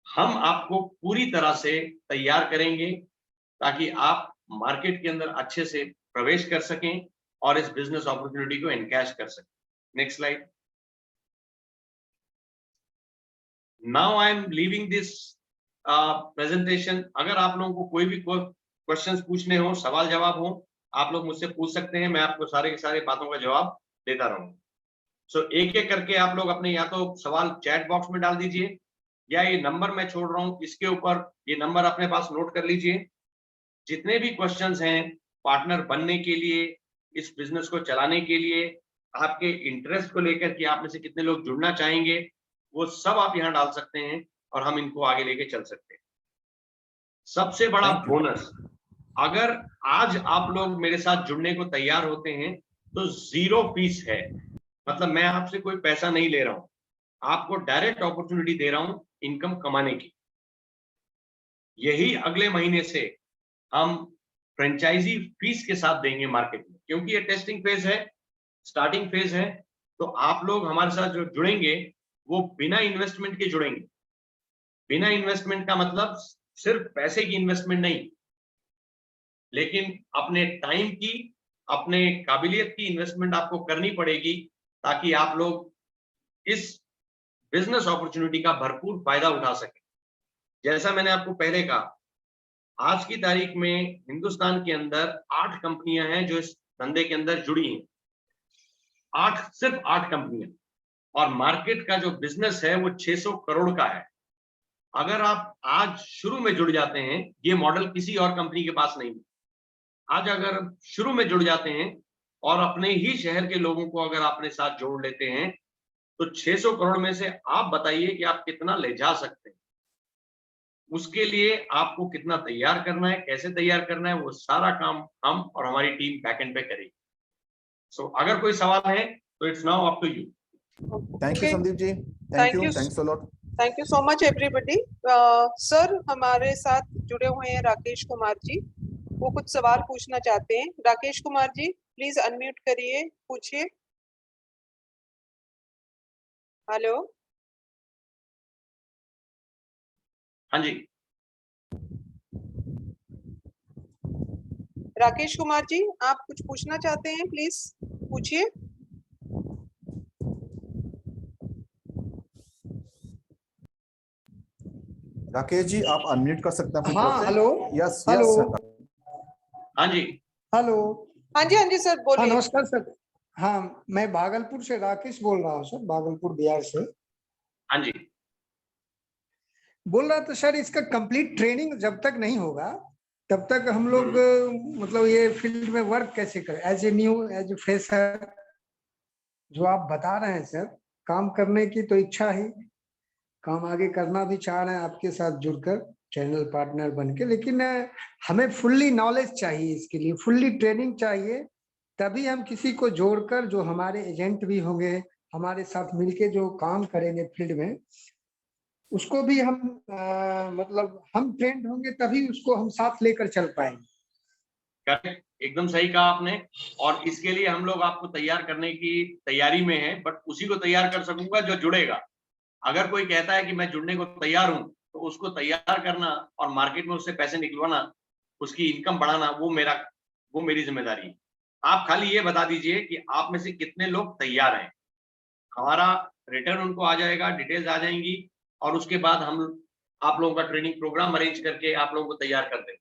हम आपको पूरी तरह से तैयार करेंगे ताकि आप मार्केट के अंदर अच्छे से प्रवेश कर सकें और इस बिजनेस अपॉर्चुनिटी को एनकैश कर सकें। Next slide. Now I am leaving this presentation. अगर आप लोगों को कोई भी क्वेश्चंस पूछने हो, सवाल जवाब हो, आप लोग मुझसे पूछ सकते हैं, मैं आपको सारे के सारे बातों का जवाब देता रहूंगा। सो एक एक करके आप लोग अपने या तो सवाल चैट बॉक्स में डाल दीजिए या ये नंबर मैं छोड़ रहा हूं इसके ऊपर ये नंबर अपने पास नोट कर लीजिए। जितने भी क्वेश्चंस हैं पार्टनर बनने के लिए, इस बिजनेस को चलाने के लिए, आपके इंटरेस्ट को लेकर कि आप में से कितने लोग जुड़ना चाहेंगे, वो सब आप यहाँ डाल सकते हैं और हम इनको आगे लेके चल सकते हैं। सबसे बड़ा बोनस, अगर आज आप लोग मेरे साथ जुड़ने को तैयार होते हैं तो 0 फीस है, मतलब मैं आपसे कोई पैसा नहीं ले रहा हूं, आपको डायरेक्ट अपॉर्चुनिटी दे रहा हूं इनकम कमाने की। यही अगले महीने से हम फ्रेंचाइजी फीस के साथ देंगे मार्केट में, क्योंकि ये टेस्टिंग फेज है, स्टार्टिंग फेज है। तो आप लोग हमारे साथ जो जुड़ेंगे वो बिना इन्वेस्टमेंट के जुड़ेंगे। बिना इन्वेस्टमेंट का मतलब सिर्फ पैसे की इन्वेस्टमेंट नहीं, लेकिन अपने टाइम की, अपने काबिलियत की इन्वेस्टमेंट आपको करनी पड़ेगी ताकि आप लोग इस बिजनेस अपॉर्चुनिटी का भरपूर फायदा उठा सकें। जैसा मैंने आपको पहले कहा, आज की तारीख में हिंदुस्तान के अंदर 8 कंपनियां हैं जो इस धंधे के अंदर जुड़ी हैं। 8, सिर्फ 8 कंपनियां, और मार्केट का जो बिजनेस है वो 600 करोड़ का है। अगर आप आज शुरू में जुड़ जाते हैं, ये मॉडल किसी और कंपनी के पास नहीं है। आज अगर शुरू में जुड़ जाते हैं और अपने ही शहर के लोगों को अगर अपने साथ जोड़ लेते हैं तो 600 करोड़ में से आप बताइए कि आप कितना ले जा सकते हैं। उसके लिए आपको कितना तैयार करना है, कैसे तैयार करना है, वो सारा काम हम और हमारी टीम बैकएंड पे करेगी। सो अगर कोई सवाल है तो it's now up to you. Thank you Sandeep ji, Thank you. Thanks a lot. Thank you so much everybody. Sir हमारे साथ जुड़े हुए हैं राकेश कुमार जी, वो कुछ सवाल पूछना चाहते हैं। राकेश कुमार जी प्लीज अनम्यूट करिए, पूछिए। हेलो। हाँ जी। राकेश कुमार जी, आप कुछ पूछना चाहते हैं? प्लीज पूछिए। राकेश जी आप अनम्यूट कर सकते हैं अपनी हाँ, तरफ से। हेलो। Yes hello. यस हाँ जी, हेलो। हाँ जी सर, हाँ, बोलिए। नमस्कार सर। हाँ, मैं भागलपुर से राकेश बोल रहा हूँ सर, भागलपुर बिहार से। हाँ जी, बोल रहा था सर, इसका कंप्लीट ट्रेनिंग जब तक नहीं होगा तब तक हम लोग मतलब ये फील्ड में वर्क कैसे करें, as a new, as a fresher. जो आप बता रहे हैं सर, काम करने की तो इच्छा है, काम आगे करना भी चाह रहे हैं आपके साथ जुड़कर चैनल पार्टनर बन के, लेकिन हमें फुल्ली नॉलेज चाहिए, इसके लिए फुल्ली ट्रेनिंग चाहिए। तभी हम किसी को जोड़कर, जो हमारे एजेंट भी होंगे, हमारे साथ मिलके जो काम करेंगे फील्ड में, उसको भी हम मतलब हम ट्रेंड होंगे तभी उसको हम साथ लेकर चल पाएंगे। करेक्ट, एकदम सही कहा आपने। और इसके लिए हम लोग आपको तैयार करने की तैयारी में हैं, बट उसी को तैयार कर सकूंगा जो जुड़ेगा। अगर कोई कहता है कि मैं जुड़ने को तैयार हूं, तो उसको तैयार करना और मार्केट में उससे पैसे निकलवाना, उसकी इनकम बढ़ाना, वो मेरी जिम्मेदारी है। आप खाली ये बता दीजिए कि आप में से कितने लोग तैयार हैं। हमारा रिटर्न उनको आ जाएगा, डिटेल्स आ जाएंगी, और उसके बाद हम आप लोगों का ट्रेनिंग प्रोग्राम अरेंज करके आप लोगों को तैयार कर देंगे।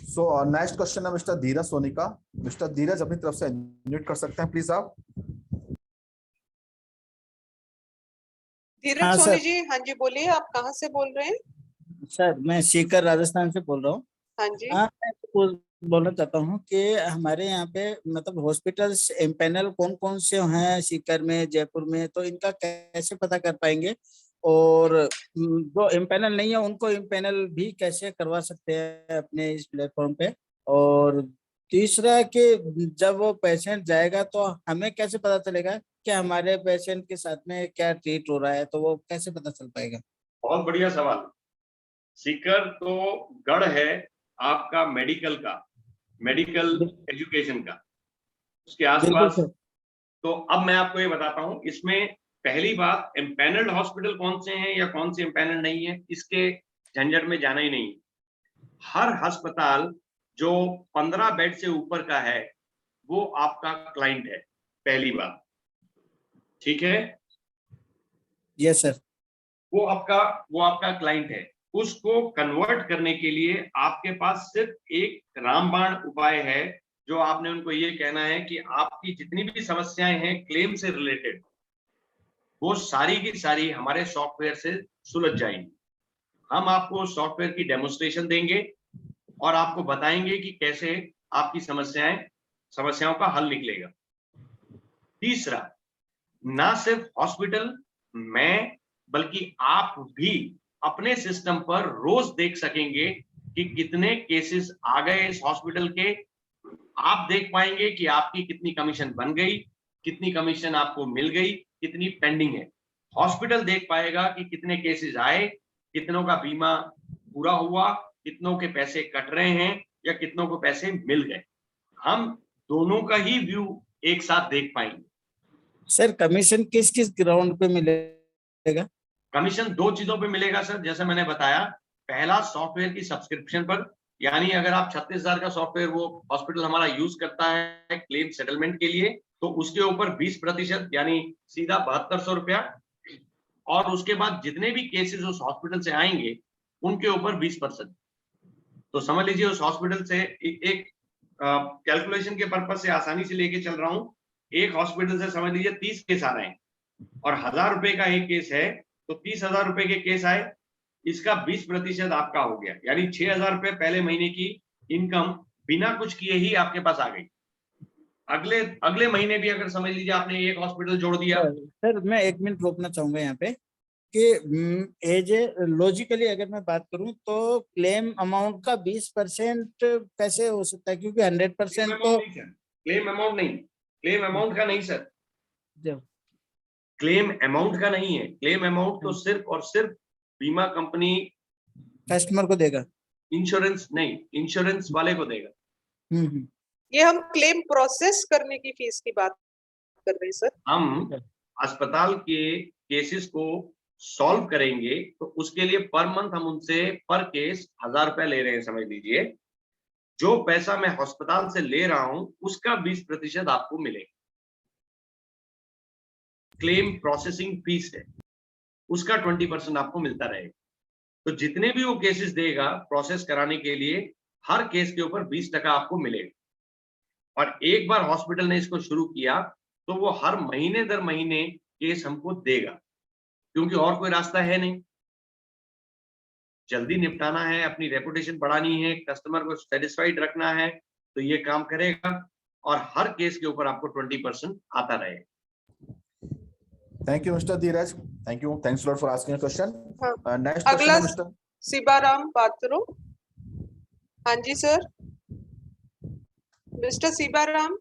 सो नेक्स्ट क्वेश्चन है मिस्टर धीरज सोनी का। मिस्टर धीरज अपनी तरफ से अनम्यूट कर सकते हैं प्लीज आप। धीरज हाँ सोनी सर। जी, हाँ जी बोलिए, आप कहाँ से बोल रहे हैं? सर मैं सीकर राजस्थान से बोल रहा हूँ। हाँ जी। हाँ, मैं तो बोलना चाहता हूँ कि हमारे यहाँ पे मतलब हॉस्पिटल्स एम्पैनल कौन कौन से हैं सीकर में, जयपुर में, तो इनका कैसे पता कर पाएंगे? और जो एम्पैनल नहीं है उनको एम्पैनल भी कैसे करवा सकते हैं अपने इस प्लेटफॉर्म पे? और तीसरा कि जब वो पेशेंट जाएगा तो हमें कैसे पता चलेगा कि हमारे पेशेंट के साथ में क्या ट्रीट हो रहा है, तो वो कैसे पता चल पाएगा? बहुत बढ़िया सवाल। सीकर तो गढ़ है आपका मेडिकल का, मेडिकल एजुकेशन का, उसके बिल्कुल आसपास। सर। तो अब मैं आपको ये बताता हूं, इसमें पहली बात, एम्पैनल्ड हॉस्पिटल कौन से हैं या कौन से एम्पैनल्ड नहीं है, इसके झंझट में जाना ही नहीं। हर अस्पताल जो 15 बेड से ऊपर का है वो आपका क्लाइंट है, पहली बात। ठीक है, यस सर। वो आपका क्लाइंट है। उसको कन्वर्ट करने के लिए आपके पास सिर्फ एक रामबाण उपाय है, जो आपने उनको ये कहना है कि आपकी जितनी भी समस्याएं हैं क्लेम से रिलेटेड, वो सारी की सारी हमारे सॉफ्टवेयर से सुलझ जाएंगी। हम आपको सॉफ्टवेयर की डेमोन्स्ट्रेशन देंगे और आपको बताएंगे कि कैसे आपकी समस्याओं का हल निकलेगा। तीसरा, ना सिर्फ हॉस्पिटल, मैं, बल्कि आप भी अपने सिस्टम पर रोज देख सकेंगे कि कितने केसेस आ गए इस हॉस्पिटल के। आप देख पाएंगे कि आपकी कितनी कमीशन बन गई, कितनी कमीशन आपको मिल गई, कितनी पेंडिंग है। हॉस्पिटल देख पाएगा कि कितने केसेस आए, कितनों का बीमा पूरा हुआ, कितनों के पैसे कट रहे हैं या कितनों को पैसे मिल गए। हम दोनों का ही व्यू एक साथ देख पाएंगे। सर कमीशन किस किस ग्राउंड पे मिलेगा? कमीशन दो चीजों पे मिलेगा सर, जैसे मैंने बताया। पहला, सॉफ्टवेयर की सब्सक्रिप्शन पर, यानी अगर आप 36,000 का सॉफ्टवेयर वो हॉस्पिटल हमारा यूज करता है क्लेम सेटलमेंट के लिए, तो उसके ऊपर 20% यानी सीधा 7200 रुपया। और उसके बाद जितने भी केसेस उस हॉस्पिटल से आएंगे उनके ऊपर 20%। तो समझ लीजिए उस हॉस्पिटल से एक कैलकुलेशन के पर्पज से आसानी से लेके चल रहा हूं। एक हॉस्पिटल से समझ लीजिए 30 केस आ रहे हैं और 1000 रुपए का एक केस है, तो 30,000 रुपए के केस आए, इसका 20% आपका हो गया, यानी 6,000 रुपए पहले महीने की इनकम बिना कुछ किए ही आपके पास आ गई। अगले महीने भी अगर समझ लीजिए आपने एक हॉस्पिटल जोड़ दिया। सर मैं 1 मिनट रोकना चाहूंगा यहाँ पे कि एज ए लॉजिकली अगर मैं बात करूं तो क्लेम अमाउंट का 20% कैसे हो सकता है, क्योंकि 100% तो क्लेम अमाउंट नहीं, क्लेम अमाउंट का नहीं सर, जब क्लेम अमाउंट का नहीं है। क्लेम अमाउंट तो सिर्फ और सिर्फ बीमा कंपनी, कस्टमर को देगा, इंश्योरेंस नहीं, इंश्योरेंस वाले को देगा। ये हम क्लेम प्रोसेस करने की फीस की बात कर रहे हैं सर। हम अस्पताल के केसेस को सॉल्व करेंगे तो उसके लिए पर मंथ हम उनसे पर केस 1000 रुपए ले रहे हैं, समझ लीजिए। जो पैसा मैं अस्पताल से ले रहा हूं उसका 20% आपको मिलेगा। क्लेम प्रोसेसिंग फीस है, उसका 20% आपको मिलता रहेगा। तो जितने भी वो केसेस देगा प्रोसेस कराने के लिए, हर केस के ऊपर 20% आपको मिलेगा। और एक बार हॉस्पिटल ने इसको शुरू किया तो वो हर महीने दर महीने केस हमको देगा, क्योंकि और कोई रास्ता है नहीं। जल्दी निपटाना है, अपनी रेपुटेशन बढ़ानी है, कस्टमर को सेटिस्फाइड रखना है, तो ये काम करेगा और हर केस के ऊपर आपको 20% आता रहेगा। Thank you, Mr. Dheeraj. Thank you. Thanks a lot for asking a question. हाँ। Next question, अगला Mr. सीबाराम पात्रो। हाँ जी सर, मिस्टर सीबाराम।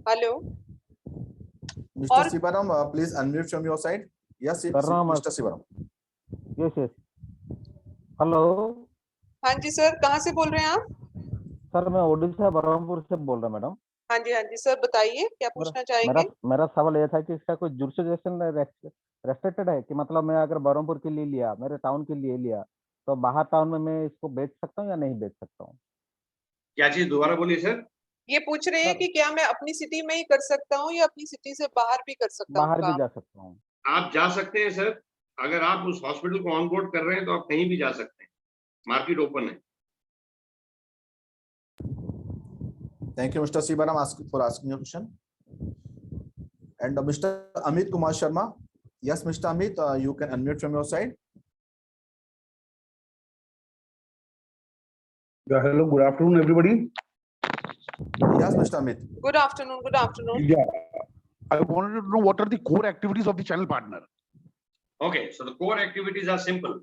हेलो। Mr. और- Sivaram, please unmute from your side. Yes, Mr. Sivaram. Yes hello हाँ जी सर, कहाँ से बोल रहे हैं आप? सर, मैं ओडिशा बरहमपुर से बोल रहा हूँ मैडम। हाँ जी सर, बताइए क्या पूछना चाहेंगे? मेरा सवाल ये था कि इसका कोई जुरिस्डिक्शन रेस्ट्रिक्टेड है कि मतलब मैं अगर बरहमपुर के लिए लिया, मेरे टाउन के लिए लिया, तो बाहर टाउन में मैं इसको बेच सकता हूँ या नहीं बेच सकता हूँ? क्या चीज दोबारा बोलिए सर? ये पूछ रहे हैं कि क्या मैं अपनी सिटी में ही कर सकता हूँ या अपनी सिटी से बाहर भी कर सकता हूँ बाहर भी काम? जा सकता हूँ। आप जा सकते हैं सर, अगर आप उस हॉस्पिटल को ऑनबोर्ड कर रहे हैं तो आप कहीं भी जा सकते हैं, मार्केट ओपन है। Thank you, Mr. Sivaram, for asking your question. And Mr. Amit Kumar Sharma. Yes, Mr. Amit, you can unmute from your side. Yeah, hello, good afternoon, everybody. Yes, Mr. Amit. Good afternoon, good afternoon. Yeah, I wanted to know what are the core activities of the channel partner? Okay, so the core activities are simple.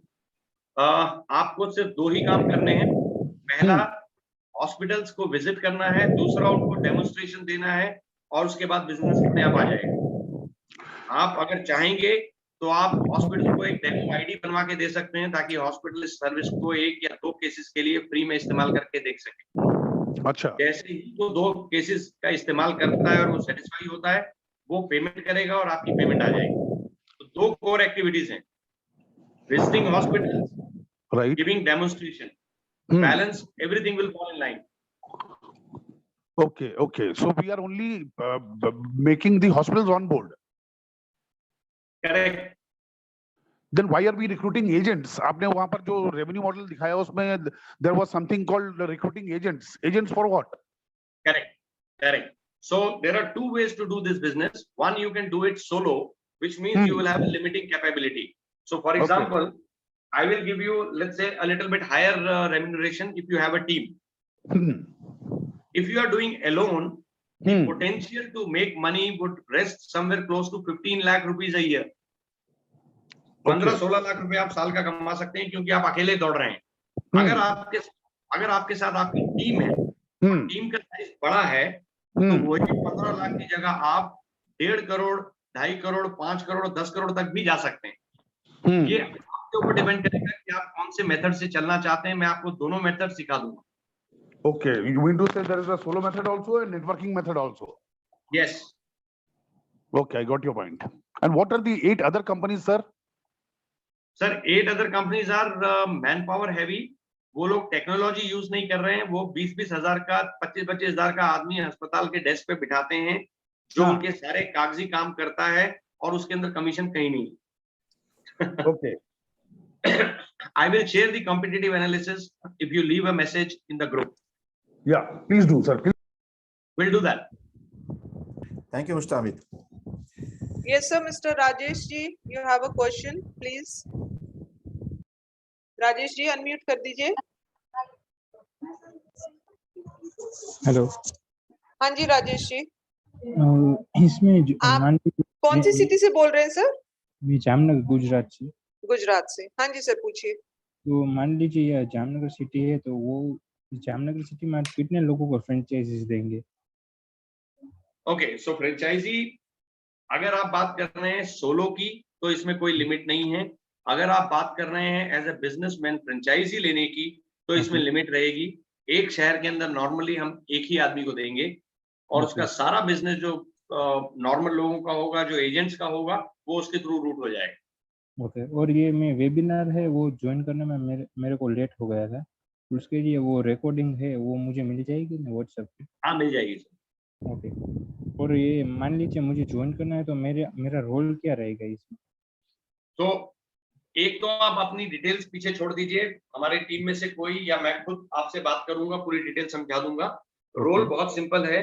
आपको सिर्फ दो ही काम करने हैं। पहला, हॉस्पिटल्स को विजिट करना है, दूसरा उनको डेमोन्स्ट्रेशन देना है, और उसके बाद बिजनेस अपने आप आ जाएगा। आप अगर चाहेंगे तो आप हॉस्पिटल को एक डेमो आईडी बनवा के दे सकते हैं, ताकि हॉस्पिटल इस सर्विस को 1 या 2 केसेस के लिए फ्री में इस्तेमाल करके देख सके। अच्छा, जैसे ही वो 2 केसेस का इस्तेमाल करता है और वो सेटिस्फाई होता है, वो पेमेंट करेगा और आपकी पेमेंट आ जाएगी। तो 2 कोर एक्टिविटीज हैं, visiting hospital, right. Giving demonstration. Balance, everything will fall in line. Okay, okay. So we are only making the hospitals on board. Correct. Then why are we recruiting agents? आपने वहाँ पर जो revenue model दिखाया उसमें there was something called recruiting agents. Agents for what? Correct. Correct. So there are 2 ways to do this business. One, you can do it solo, which means you will have a limiting capability. So for example, I will give you, let's say, a little bit higher remuneration if you have a team. If you are doing alone, the potential to make money would rest somewhere close to 15 lakh rupees a year. 15-16 lakh रुपए आप साल का कमा सकते हैं, क्योंकि आप अकेले दौड़ रहे हैं। अगर आपके साथ आपकी टीम है, टीम का साइज बड़ा है, तो वही 15 लाख की जगह आप 1.5 करोड़, 2.5 करोड़, 5 करोड़, 10 करोड़ तक भी जा सकते हैं। ये आपके ऊपर डिपेंड करेगा कि आप कौन से मेथड से चलना चाहते हैं। मैं आपको दोनों मेथड सिखा दूंगा। Okay, you mean to say there is a solo method also and networking method also? Yes. Okay, I got your point. And what are the 8 other companies, sir? Sir, 8 other companies are manpower heavy. वो लोग टेक्नोलॉजी यूज नहीं कर रहे हैं। वो 20-20 हजार का, 25-25 हजार का आदमी अस्पताल के डेस्क पे बिठाते हैं, जो उनके सारे कागजी काम करता है, और उसके अंदर कमीशन कहीं नहीं। Okay. I will share the competitive analysis if you leave a message in the group. Yeah, please do, sir. Please. We'll do that. Thank you, Mr. Amit. Yes sir, Mr. Rajesh ji, you have a question, please. Rajesh ji, unmute कर दीजिए। हेलो। हाँ जी राजेश जी। इसमें आप कौन सी सिटी से बोल रहे हैं सर? मैं जामनगर गुजरात से। गुजरात से, हाँ जी सर, पूछिए। तो मान लीजिए यह जामनगर सिटी है, तो वो जामनगर सिटी में कितने लोगों को फ्रेंचाइजीज देंगे? ओके, सो फ्रेंचाइजी अगर आप बात कर रहे हैं सोलो की, तो इसमें कोई लिमिट नहीं है। अगर आप बात कर रहे हैं एज ए बिजनेसमैन फ्रेंचाइजी लेने की, तो इसमें लिमिट रहेगी। एक शहर के अंदर नॉर्मली हम एक ही आदमी को देंगे, और उसका सारा बिजनेस जो नॉर्मल लोगों का होगा, जो एजेंट्स का होगा वो उसके थ्रू रूट हो जाएगा। ओके, और ये मैं वेबिनार है वो ज्वाइन करने में मेरे को लेट हो गया था, उसके लिए वो रिकॉर्डिंग है वो मुझे मिल जाएगी ना व्हाट्सएप पे? हाँ, मिल जाएगी सर। ओके, और ये मान लीजिए मुझे ज्वाइन करना है तो मेरा रोल क्या रहेगा इसमें? तो एक तो आप अपनी डिटेल्स पीछे छोड़ दीजिए, हमारे टीम में से कोई या मैं खुद आपसे बात करूंगा, पूरी डिटेल समझा दूंगा। रोल बहुत सिंपल है,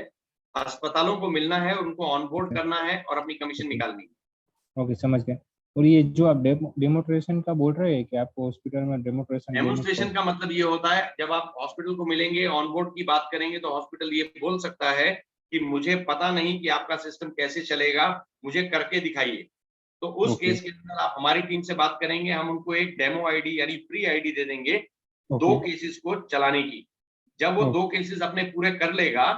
अस्पतालों को मिलना है, उनको ऑनबोर्ड करना है और अपनी कमीशन निकालनी है। ओके, समझ गया। और ये जो आप डेमोन्स्ट्रेशन का बोल रहे हैं कि आपको हॉस्पिटल में डेमोन्स्ट्रेशन डेमोन्स्ट्रेशन का मतलब ये होता है, जब आप हॉस्पिटल को मिलेंगे, ऑनबोर्ड की बात करेंगे, तो हॉस्पिटल ये बोल सकता है कि मुझे पता नहीं कि आपका सिस्टम कैसे चलेगा, मुझे करके दिखाइए। तो उस केस के अंदर आप हमारी टीम से बात करेंगे, हम उनको एक डेमो आईडी यानी फ्री आईडी दे देंगे 2 केसेस को चलाने की। जब वो 2 केसेस अपने पूरे कर लेगा,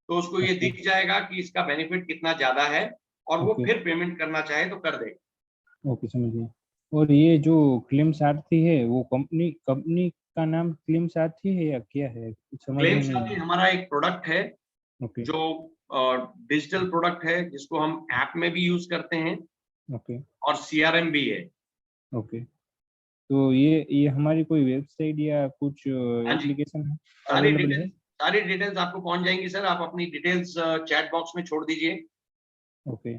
तो उसको ये दिख जाएगा कि इसका बेनिफिट कितना ज्यादा है और वो फिर पेमेंट करना चाहे तो कर देगा। ओके, समझ गया। और ये जो क्लेम सारथी है वो कंपनी का नाम क्लेम सारथी है या क्या है? समझ क्लेम में नहीं सारथी आया। हमारा एक प्रोडक्ट है ओके जो डिजिटल प्रोडक्ट है, जिसको हम ऐप में भी यूज करते हैं ओके और सीआरएम भी है। ओके, तो ये हमारी कोई वेबसाइट या कुछ हाँ जी, एप्लीकेशन है सारी अवेलेबल है? डिटेल्स सारी डिटेल्स आपको पहुंच जाएंगी सर, आप अपनी डिटेल्स चैट बॉक्स में छोड़ दीजिए। ओके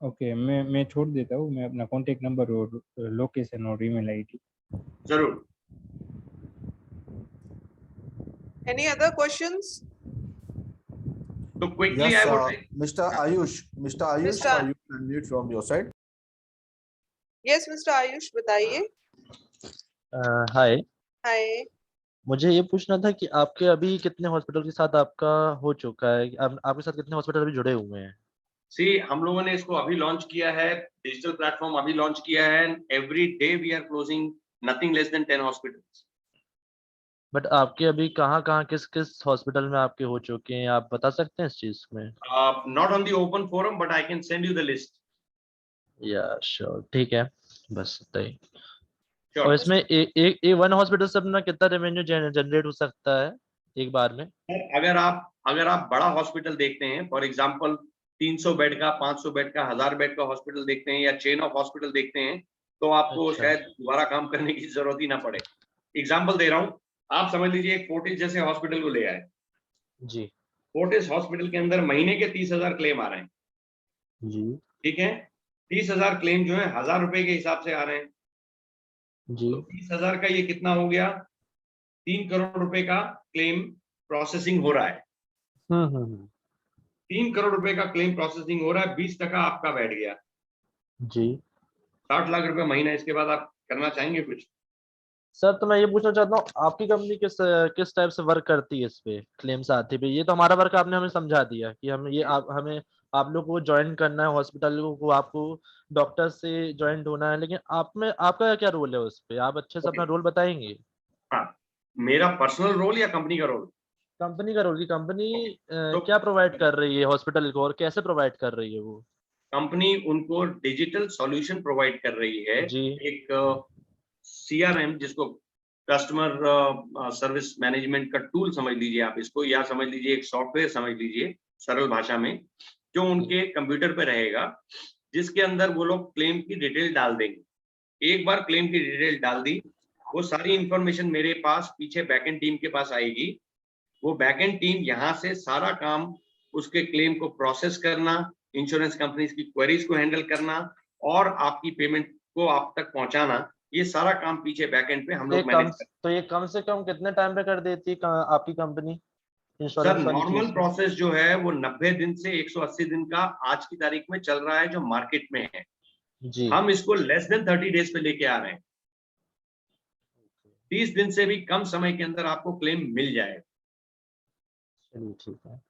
ओके, मैं छोड़ देता हूँ, मैं अपना कॉन्टेक्ट नंबर और लोकेशन और ईमेल आईडी। जरूर। Any other questions? तो quickly Yes, I would Mr. Ayush, Mr. you can unmute from your side. Yes, Mr. Ayush, बताइए। हाय, Hi. मुझे ये पूछना था कि आपके अभी कितने हॉस्पिटल के साथ आपका हो चुका है? आपके साथ कितने हॉस्पिटल अभी जुड़े हुए हैं? सी, हम लोगों ने इसको अभी लॉन्च किया है, डिजिटल प्लेटफॉर्म अभी लॉन्च किया है। Every day we are closing nothing less than 10 hospitals. But आपके अभी कहाँ किस हॉस्पिटल में आपके हो चुके हैं, आप बता सकते हैं इस चीज में? Not on the open forum but I can send you the list. या श्योर, ठीक है, बस इतना ही। Sure. और इसमें एक वन हॉस्पिटल से अपना कितना रेवेन्यू जनरेट हो सकता है एक बार में? अगर आप बड़ा हॉस्पिटल देखते हैं, फॉर एग्जांपल 300 बेड का, 500 बेड का, 1000 बेड का हॉस्पिटल देखते हैं या चेन ऑफ हॉस्पिटल देखते हैं, तो आपको अच्छा। शायद दोबारा काम करने की जरूरत ही ना पड़े। एग्जांपल दे रहा हूँ, आप समझ लीजिए एक फोर्टिस जैसे हॉस्पिटल को ले आए। जी फोर्टिस हॉस्पिटल के अंदर महीने के 30,000 क्लेम आ रहे हैं। जी ठीक है, 30,000 क्लेम जो है 1000 रुपए के हिसाब से आ रहे हैं। जी। तो 30,000 का ये कितना हो गया? 3 करोड़ रुपए का क्लेम प्रोसेसिंग हो रहा है। 3 करोड़ रुपए का क्लेम प्रोसेसिंग हो रहा है, 20% आपका बैठ गया। जी 60 लाख रुपए महीना। इसके बाद आप करना चाहेंगे कुछ? सर, तो मैं ये पूछना चाहता हूँ, आपकी कंपनी किस टाइप से वर्क करती है इस पे, क्लेम साथी पे? ये तो हमारा वर्क आपने हमें समझा दिया कि हम ये आप लोग को ज्वाइन करना है, हॉस्पिटल को आपको डॉक्टर से ज्वाइन होना है, लेकिन आपका क्या रोल है उस पे? आप अच्छे से अपना रोल बताएंगे? हाँ, मेरा पर्सनल रोल या कंपनी का रोल? कंपनी का रोल, की कंपनी तो क्या प्रोवाइड कर रही है हॉस्पिटल को और कैसे प्रोवाइड कर रही है वो? कंपनी उनको डिजिटल सॉल्यूशन प्रोवाइड कर रही है। जी। एक सीआरएम, जिसको कस्टमर सर्विस मैनेजमेंट का टूल समझ लीजिए आप इसको, या समझ लीजिए एक सॉफ्टवेयर समझ लीजिए सरल भाषा में, जो उनके कंप्यूटर पे रहेगा, जिसके अंदर वो लोग क्लेम की डिटेल डाल देंगे। एक बार क्लेम की डिटेल डाल दी, वो सारी इंफॉर्मेशन मेरे पास पीछे बैकएंड टीम के पास आएगी। वो बैकएंड टीम यहाँ से सारा काम उसके क्लेम को प्रोसेस करना, इंश्योरेंस कंपनीज की क्वेरीज को हैंडल करना और आपकी पेमेंट को आप तक पहुंचाना, ये सारा काम पीछे बैकएंड पे हम लोग मैनेज करते हैं। तो ये कम से कम कितने टाइम पे कर देती है आपकी कंपनी सर, इंश्योरेंस वाली नॉर्मल चीज? प्रोसेस जो है वो 90 दिन से 180 दिन का आज की तारीख में चल रहा है, जो मार्केट में है। जी। हम इसको लेस देन 30 डेज पे लेके आ रहे हैं। 30 दिन से भी कम समय के अंदर आपको क्लेम मिल जाएगा। चलिए ठीक है।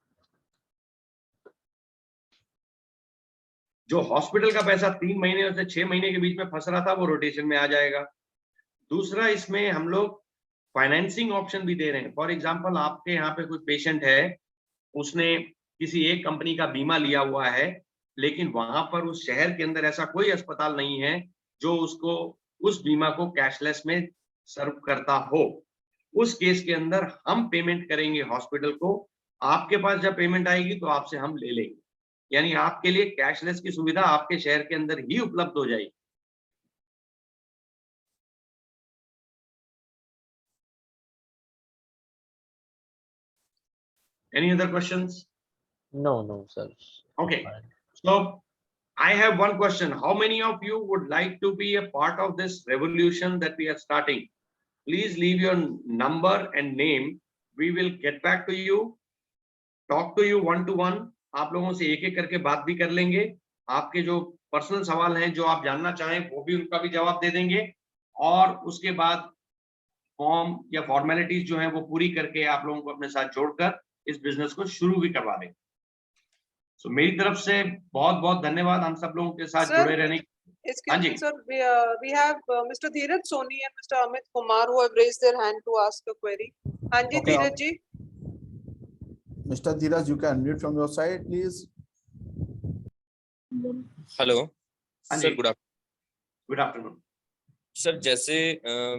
जो हॉस्पिटल का पैसा 3 महीने से 6 महीने के बीच में फंस रहा था, वो रोटेशन में आ जाएगा। दूसरा, इसमें हम लोग फाइनेंसिंग ऑप्शन भी दे रहे हैं। फॉर एग्जांपल, आपके यहाँ पे कोई पेशेंट है, उसने किसी एक कंपनी का बीमा लिया हुआ है, लेकिन वहां पर उस शहर के अंदर ऐसा कोई अस्पताल नहीं है जो उसको उस बीमा को कैशलेस में सर्व करता हो। उस केस के अंदर हम पेमेंट करेंगे हॉस्पिटल को। आपके पास जब पेमेंट आएगी तो आपसे हम ले लेंगे। यानी आपके लिए कैशलेस की सुविधा आपके शहर के अंदर ही उपलब्ध हो जाएगी। Any other questions? No, sir. Okay. Fine. So I have one question. How many of you would like to be a part of this revolution that we are starting? Please leave your number and name. We will get back to you, talk to you one to one. आप लोगों से एक एक करके बात भी कर लेंगे। आपके जो पर्सनल सवाल हैं, जो आप जानना चाहें, वो भी उनका भी जवाब दे देंगे। और उसके बाद फॉर्म या फॉर्मेलिटीज जो हैं वो पूरी करके आप लोगों को अपने साथ जोड़कर इस बिजनेस को शुरू भी करवा देंगे। So, मेरी तरफ से बहुत बहुत धन्यवाद हम सब लोगों के साथ जुड़े रहने। हाँ जी, Sir, we have Mr. Dheeraj Soni and Mr. Amit Kumar who have raised their hand to ask a query. हाँ जी, Okay, Dheeraj जी। Mr. Dheeraj, you can unmute from your side, please. Hello हाँ सर, जी। Good good afternoon. सर, जैसे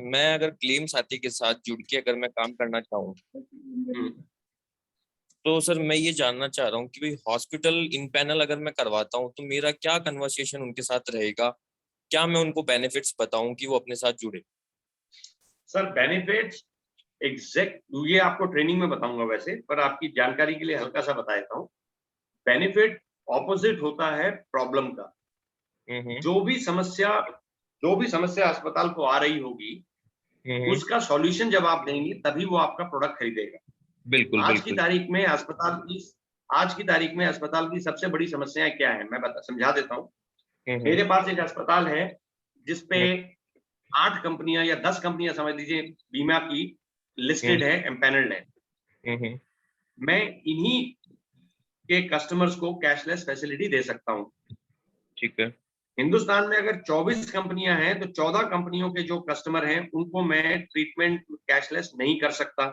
मैं अगर क्लेम साथी के साथ जुड़ के अगर मैं काम करना चाहूँ, तो सर मैं ये जानना चाह रहा हूँ कि भाई हॉस्पिटल इन पैनल अगर मैं करवाता हूँ तो मेरा क्या कन्वर्सेशन उनके साथ रहेगा, क्या मैं उनको बेनिफिट्स बताऊं कि वो अपने साथ जुड़े? सर बेनिफिट्स एग्जैक्ट ये आपको ट्रेनिंग में बताऊंगा वैसे, पर आपकी जानकारी के लिए हल्का सा बता देता हूँ। बेनिफिट ऑपोजिट होता है प्रॉब्लम का। जो भी समस्या अस्पताल को आ रही होगी, उसका सॉल्यूशन जब आप देंगे तभी वो आपका प्रोडक्ट खरीदेगा। बिल्कुल आज बिल्कुल। की तारीख में अस्पताल की सबसे बड़ी समस्याएं क्या है, मैं समझा देता हूँ। मेरे पास एक अस्पताल है जिसपे 8 कंपनियां या 10 कंपनियां समझ लीजिए बीमा की लिस्टेड है, एम्पैनल्ड है। मैं इन्हीं के कस्टमर्स को कैशलेस फैसिलिटी दे सकता हूँ। ठीक है। हिंदुस्तान में अगर 24 कंपनियां हैं तो 14 कंपनियों के जो कस्टमर हैं उनको मैं ट्रीटमेंट कैशलेस नहीं कर सकता।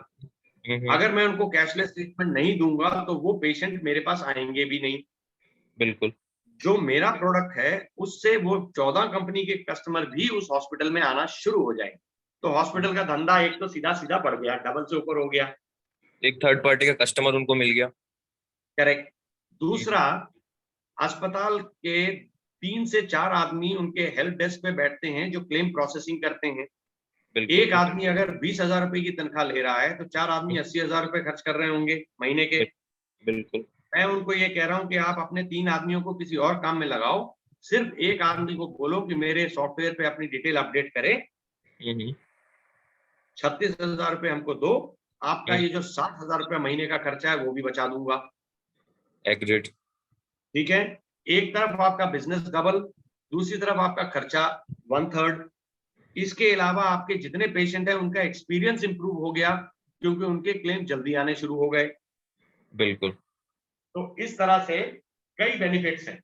अगर मैं उनको कैशलेस ट्रीटमेंट नहीं दूंगा तो वो पेशेंट मेरे पास आएंगे भी नहीं। बिल्कुल। जो मेरा प्रोडक्ट है उससे वो 14 कंपनी के कस्टमर भी उस हॉस्पिटल में आना शुरू हो जाएंगे। तो हॉस्पिटल का धंधा एक तो सीधा सीधा बढ़ गया, डबल से ऊपर हो गया। एक थर्ड पार्टी का कस्टमर उनको मिल गया। करेक्ट। दूसरा, अस्पताल के 3 से 4 आदमी उनके हेल्प डेस्क पे बैठते हैं जो क्लेम प्रोसेसिंग करते हैं। एक आदमी अगर 20,000 रुपए की तनख्वाह ले रहा है तो 4 आदमी 80,000 रुपए खर्च कर रहे होंगे महीने के। बिल्कुल। मैं उनको ये कह रहा हूँ कि आप अपने 3 आदमियों को किसी और काम में लगाओ, सिर्फ एक आदमी को बोलो कि मेरे सॉफ्टवेयर पे अपनी डिटेल अपडेट करे, 36,000 रुपए हमको दो, आपका ये जो 60,000 रुपए महीने का खर्चा है वो भी बचा दूंगा। एग्रीड। ठीक है। एक तरफ आपका बिजनेस डबल, दूसरी तरफ आपका खर्चा 1/3। इसके अलावा आपके जितने पेशेंट हैं उनका एक्सपीरियंस इंप्रूव हो गया क्योंकि उनके क्लेम जल्दी आने शुरू हो गए। बिल्कुल। तो इस तरह से कई बेनिफिट्स हैं।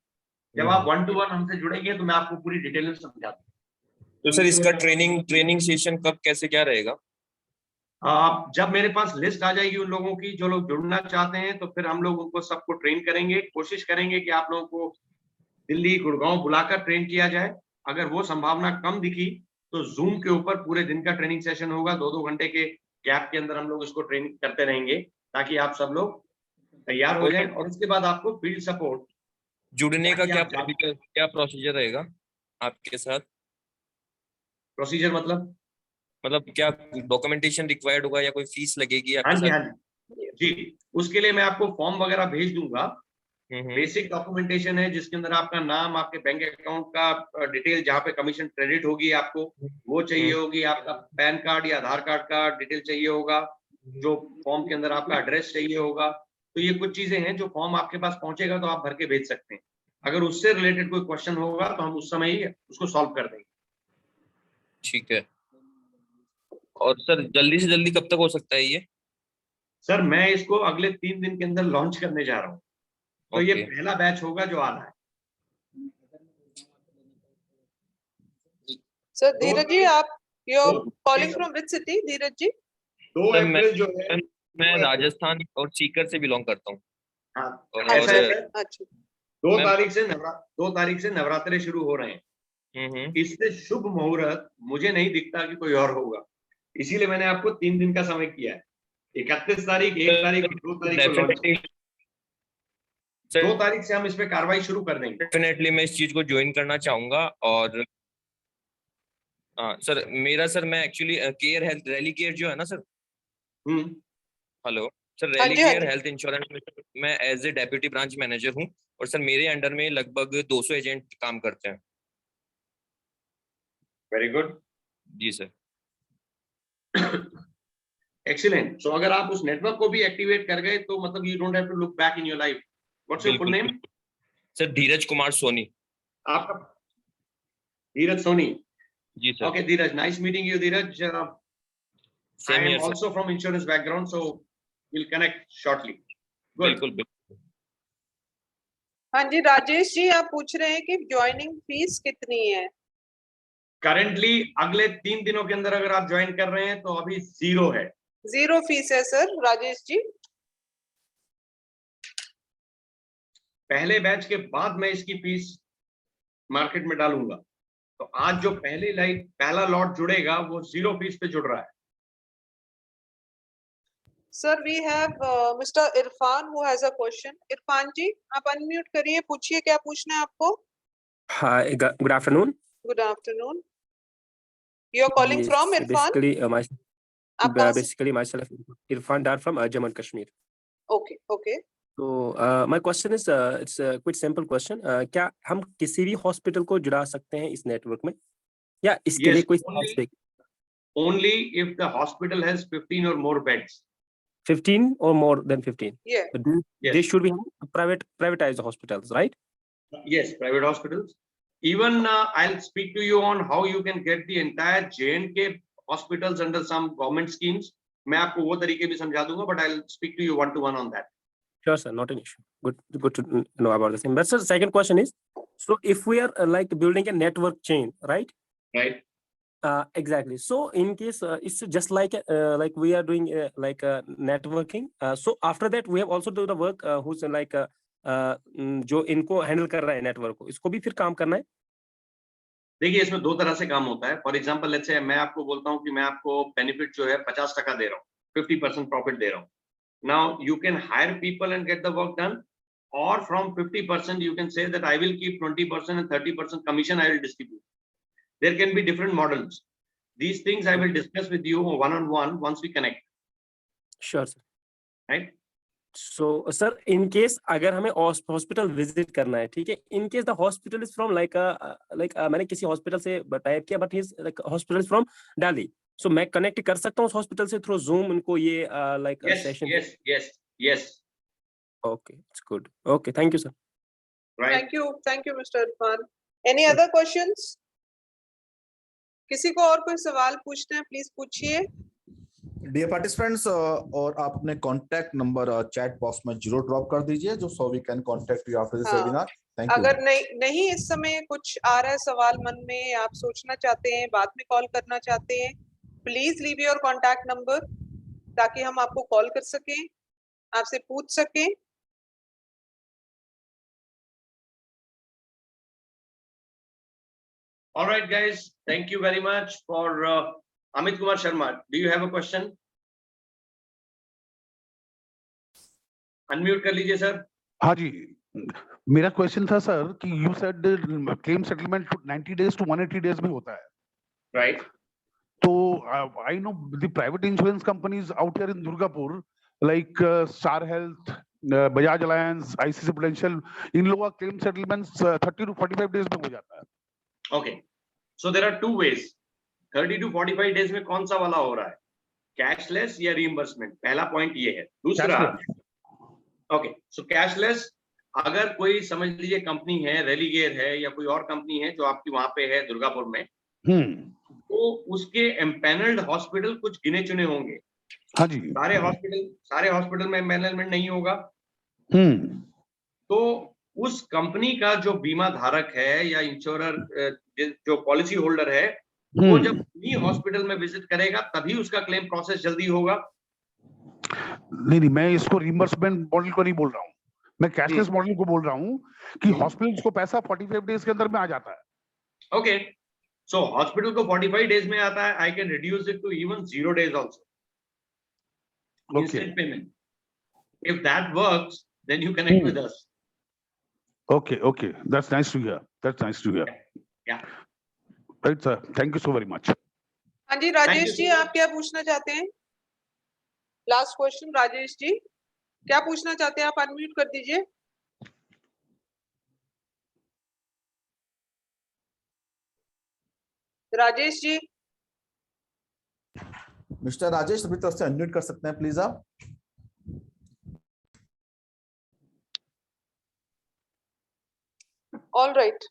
जब आप 1 to 1 हमसे जुड़ेंगे तो मैं आपको पूरी डिटेल में समझा दूंगा। तो सर इसका ट्रेनिंग सेशन कब कैसे क्या रहेगा? जब मेरे पास लिस्ट आ जाएगी उन लोगों की जो लोग जुड़ना चाहते हैं तो फिर हम लोग उनको सबको ट्रेन करेंगे। कोशिश करेंगे कि आप लोगों को दिल्ली, गुड़गांव बुलाकर ट्रेन किया जाए। अगर वो संभावना कम दिखी तो जूम के ऊपर पूरे दिन का ट्रेनिंग सेशन होगा। 2-2 घंटे के गैप के अंदर हम लोग इसको ट्रेनिंग करते रहेंगे ताकि आप सब लोग तैयार हो जाएं। और उसके बाद आपको फील्ड सपोर्ट जुड़ने का क्या प्रोसीजर रहेगा आपके साथ? प्रोसीजर मतलब क्या डॉक्यूमेंटेशन रिक्वायर्ड होगा या कोई फीस लगेगी हाँ आपके जी, साथ? हाँ जी, उसके लिए मैं आपको फॉर्म वगैरह भेज दूंगा। बेसिक डॉक्यूमेंटेशन है जिसके अंदर आपका नाम, आपके बैंक अकाउंट का डिटेल, जहाँ पे कमीशन क्रेडिट होगी आपको वो चाहिए होगी, आपका पैन कार्ड या आधार कार्ड का डिटेल चाहिए होगा, जो फॉर्म के अंदर आपका एड्रेस चाहिए होगा। तो ये कुछ चीजें हैं जो फॉर्म आपके पास पहुंचेगा तो आप भर के भेज सकते हैं। अगर उससे रिलेटेड कोई क्वेश्चन होगा तो हम उस समय ही उसको सॉल्व कर देंगे। ठीक है। और सर जल्दी से जल्दी कब तक हो सकता है ये? सर मैं इसको अगले 3 दिन के अंदर लॉन्च करने जा रहा हूँ। तो ये पहला बैच होगा जो आ रहा है। सर धीरज जी, आप you're calling from which city, धीरज जी? 2 अप्रैल जो है, मैं राजस्थान और सीकर से बिलोंग करता हूँ। हाँ, ऐसा है। अच्छा। 2 तारीख से नवरात्रे शुरू हो रहे हैं। इससे शुभ मुहूर्त मुझे नहीं दिखता कि कोई और होगा, इसीलिए मैंने आपको 3 दिन का समय किया है। 31 तारीख, 1 तारीख, 2 तारीख को लॉन्च। सर 2 तारीख से हम इस पे कार्रवाई शुरू कर देंगे। डेफिनेटली मैं इस चीज को ज्वाइन करना चाहूंगा। और हाँ सर, मैं actually care health rally care जो है ना सर, हेलो सर, हाँ रैली जी, हाँ केयर जी। हेल्थ इंश्योरेंस में मैं as a deputy branch manager हूँ। और सर मेरे अंडर में लगभग 200 एजेंट काम करते हैं। वेरी गुड, जी सर। एक्सीलेंट। सो अगर आप उस नेटवर्क को भी एक्टिवेट कर गए तो मतलब you don't have to look back in your life. What's your full बिल्कुल नेम? सर, धीरज कुमार सोनी। आपका? धीरज सोनी। जी sir. Okay, Dheeraj, nice meeting you, Dheeraj. I same am year sir. also from insurance background, so we'll connect shortly. Good. बिल्कुल बिल्कुल। हाँ जी, राजेश जी आप पूछ रहे हैं कि ज्वाइनिंग फीस कितनी है? Currently, अगले 3 दिनों के अंदर अगर आप ज्वाइन कर रहे हैं तो अभी 0 है। 0 फीस है सर, राजेश जी। पहले बैच के बाद मैं इसकी फीस मार्केट में डालूंगा। तो आज जो पहला लॉट जुड़ेगा वो 0 फीस पे जुड़ रहा है। Sir we have Mr Irfan who has a question. Irfan ji आप अनम्यूट करिए, पूछिए क्या पूछना है आपको। Hi, good afternoon. Good afternoon. You are calling from Yes, Irfan? आप कहाँ से? basically myself, Irfan Dar from Jammu and Kashmir. Okay okay. So my question is, it's a quite simple question. क्या हम किसी भी हॉस्पिटल को जुड़ा सकते हैं इस नेटवर्क में, या इसके लिए Yes, कोई only if the hospital has 15 or more beds. 15 or more than 15? Yeah. But Yes. they should be privatized hospitals, right? Yes, private hospitals. Even I'll speak to you on how you can get the entire J&K hospitals under some government schemes. मैं आपको वो तरीके भी समझा दूंगा, but I'll speak to you one-to-one on that. Sure, sir. Not an issue. Good to know about the same. But sir, second question is, so if we are like building a network chain, right? Right. Exactly. So in case it's just like we are doing like networking. So after that we have also do the work who's like जो इनको हैंडल कर रहा है नेटवर्क को, इसको भी फिर काम करना है। देखिए इसमें 2 तरह से काम होता है। फॉर एग्जांपल लेट्स से मैं आपको बोलता हूँ कि मैं आपको बेनिफिट जो है 50% दे रहा हूँ, 50% प्रॉफिट दे रहा हूँ। Now you can hire people and get the work done, और from 50% you can say that I will keep 20% and 30% commission I will distribute. There can be different models. These things I will discuss with you one-on-one once we connect. Sure, sir. Right? So sir, in case अगर हमें हॉस्पिटल विजिट करना है, ठीक है, in case the hospital is from like मैंने किसी हॉस्पिटल से टाइप किया, but his like hospital is from Delhi, so मैं कनेक्ट कर सकता हूँ उस हॉस्पिटल से थ्रू Zoom उनको ये like session? Yes. Okay, it's good. Okay, thank you, sir. Right. Thank you mister Irfan. Any other questions? किसी को और कोई सवाल पूछना है प्लीज पूछिए। डियर पार्टिसिपेंट्स, और आप अपने कॉन्टैक्ट नंबर चैट बॉक्स में जरूर ड्रॉप कर दीजिए, जो so we can contact you after this webinar. Thank you. अगर नहीं इस समय कुछ आ रहा है सवाल मन में, आप सोचना चाहते हैं, बाद में कॉल करना चाहते हैं, please leave your contact number ताकि हम आपको कॉल कर सकें, आपसे पूछ सकें। All right, guys. Thank you very much for Amit Kumar Sharma. Do you have a question? Unmute कर लीजिए सर। हाँ जी, मेरा क्वेश्चन था सर कि you said claim settlement 90 days to 180 days में होता है, Right. तो I know the private insurance companies out here in Durgapur like Star Health, Bajaj Alliance, ICICI Prudential, इन लोगों का क्लेम सेटलमेंट्स 30 to 45 days में हो जाता है। Okay. So there are two ways. 30 to 45 days में कौन सा वाला हो रहा है? Cashless या reimbursement? पहला पॉइंट ये है। दूसरा, okay. So cashless, अगर कोई समझ लीजिए कंपनी है, रेलीगेयर है या कोई और कंपनी है जो आपकी वहां पे है दुर्गापुर में, तो उसके एम्पैनल्ड हॉस्पिटल कुछ गिने चुने होंगे। हाँ जी। सारे हॉस्पिटल में एम्पैनलमेंट नहीं होगा। तो उस कंपनी का जो बीमा धारक है या इंश्योरर जो पॉलिसी होल्डर है, वो जब उन्हीं हॉस्पिटल में विजिट करेगा तभी उसका क्लेम प्रोसेस जल्दी होगा। नहीं, मैं इसको रिइंबर्समेंट मॉडल को नहीं बोल रहा हूँ, मैं कैशलेस मॉडल को बोल रहा हूँ कि हॉस्पिटल्स को पैसा 45 डेज के अंदर में आ जाता है। ओके, सो हॉस्पिटल को 45 डेज में आता है। I can reduce it to even 0 days also, instant payment. If that works, then you connect with us. Okay. That's nice to hear. Yeah. Right, sir. Thank you so very much. हाँ जी you Rajesh so ji, much. आप क्या पूछना चाहते हैं? लास्ट क्वेश्चन राजेश जी, क्या पूछना चाहते हैं आप? अनम्यूट कर दीजिए। राजेश जी, मिस्टर राजेश अपनी तरफ से अनम्यूट कर सकते हैं प्लीज आप। All right.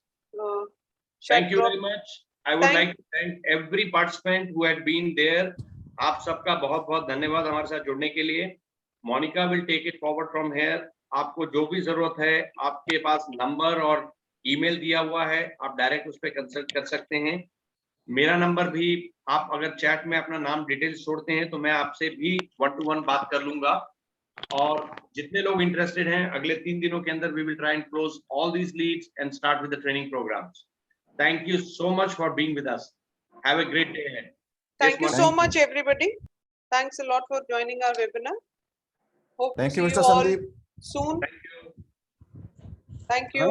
Thank you very much. I would Thank- like to thank every participant who had been there. आप सबका बहुत बहुत धन्यवाद हमारे साथ जुड़ने के लिए। Monika will take it forward from here. आपको जो भी जरूरत है, आपके पास नंबर और ईमेल दिया हुआ है, आप डायरेक्ट उस पर कंसल्ट कर सकते हैं। मेरा नंबर भी, आप अगर चैट में अपना नाम डिटेल्स छोड़ते हैं तो मैं आपसे भी 1-to-1 बात कर लूंगा। और जितने लोग इंटरेस्टेड हैं, अगले 3 दिनों के अंदर we will try and close all these leads and start with the training programs. Thank you so much for being with us. Have a great day ahead. Thank you Yes, so Thank you. much everybody. Thanks a lot for joining our webinar. Hope to thank see you you mister all Sandeep. soon. Thank you. Thank you.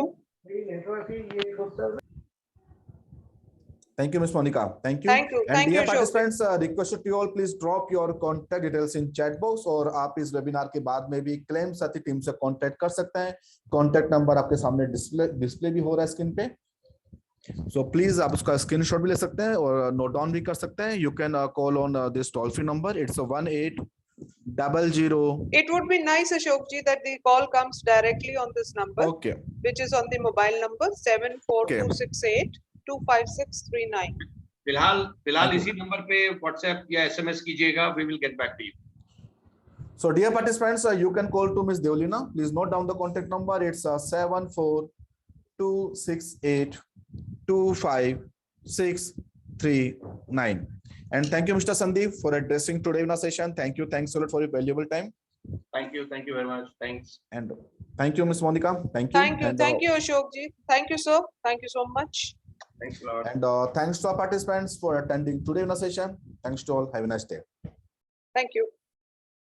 Thank you, Ms. Monica. Thank you. Thank you. And Thank dear you, Ashok. participants, requested to you all please drop your contact details in chat box और आप इस वेबिनार के बाद में भी क्लेम साथी टीम से कांटेक्ट कर सकते हैं। कांटेक्ट नंबर आपके सामने डिस्प्ले भी हो रहा है स्क्रीन पे। So please आप उसका स्क्रीनशॉट भी ले सकते हैं और नोट डाउन भी कर सकते हैं। You can call on this toll free number. It's a 1800. It would be nice, Ashok ji, that the call comes directly on this number, Okay. which is on the mobile number 74268-25639. फिलहाल इसी नंबर पे व्हाट्सएप या एसएमएस कीजिएगा। We will get back to you. So dear participants, you can call to Ms. Deolina. Please note down the contact number. It's 74268-25639. And thank you, Mr. Sandeep, for addressing today's webinar session. Thanks a lot for your valuable time. Thank you very much. Thanks. And thank you, Ms. Monica. Thank you. And, Thank you, Ashok ji. Thank you, sir. Thank you so much. Thanks a lot. And thanks to our participants for attending today's webinar session. Thanks to all. Have a nice day. Thank you.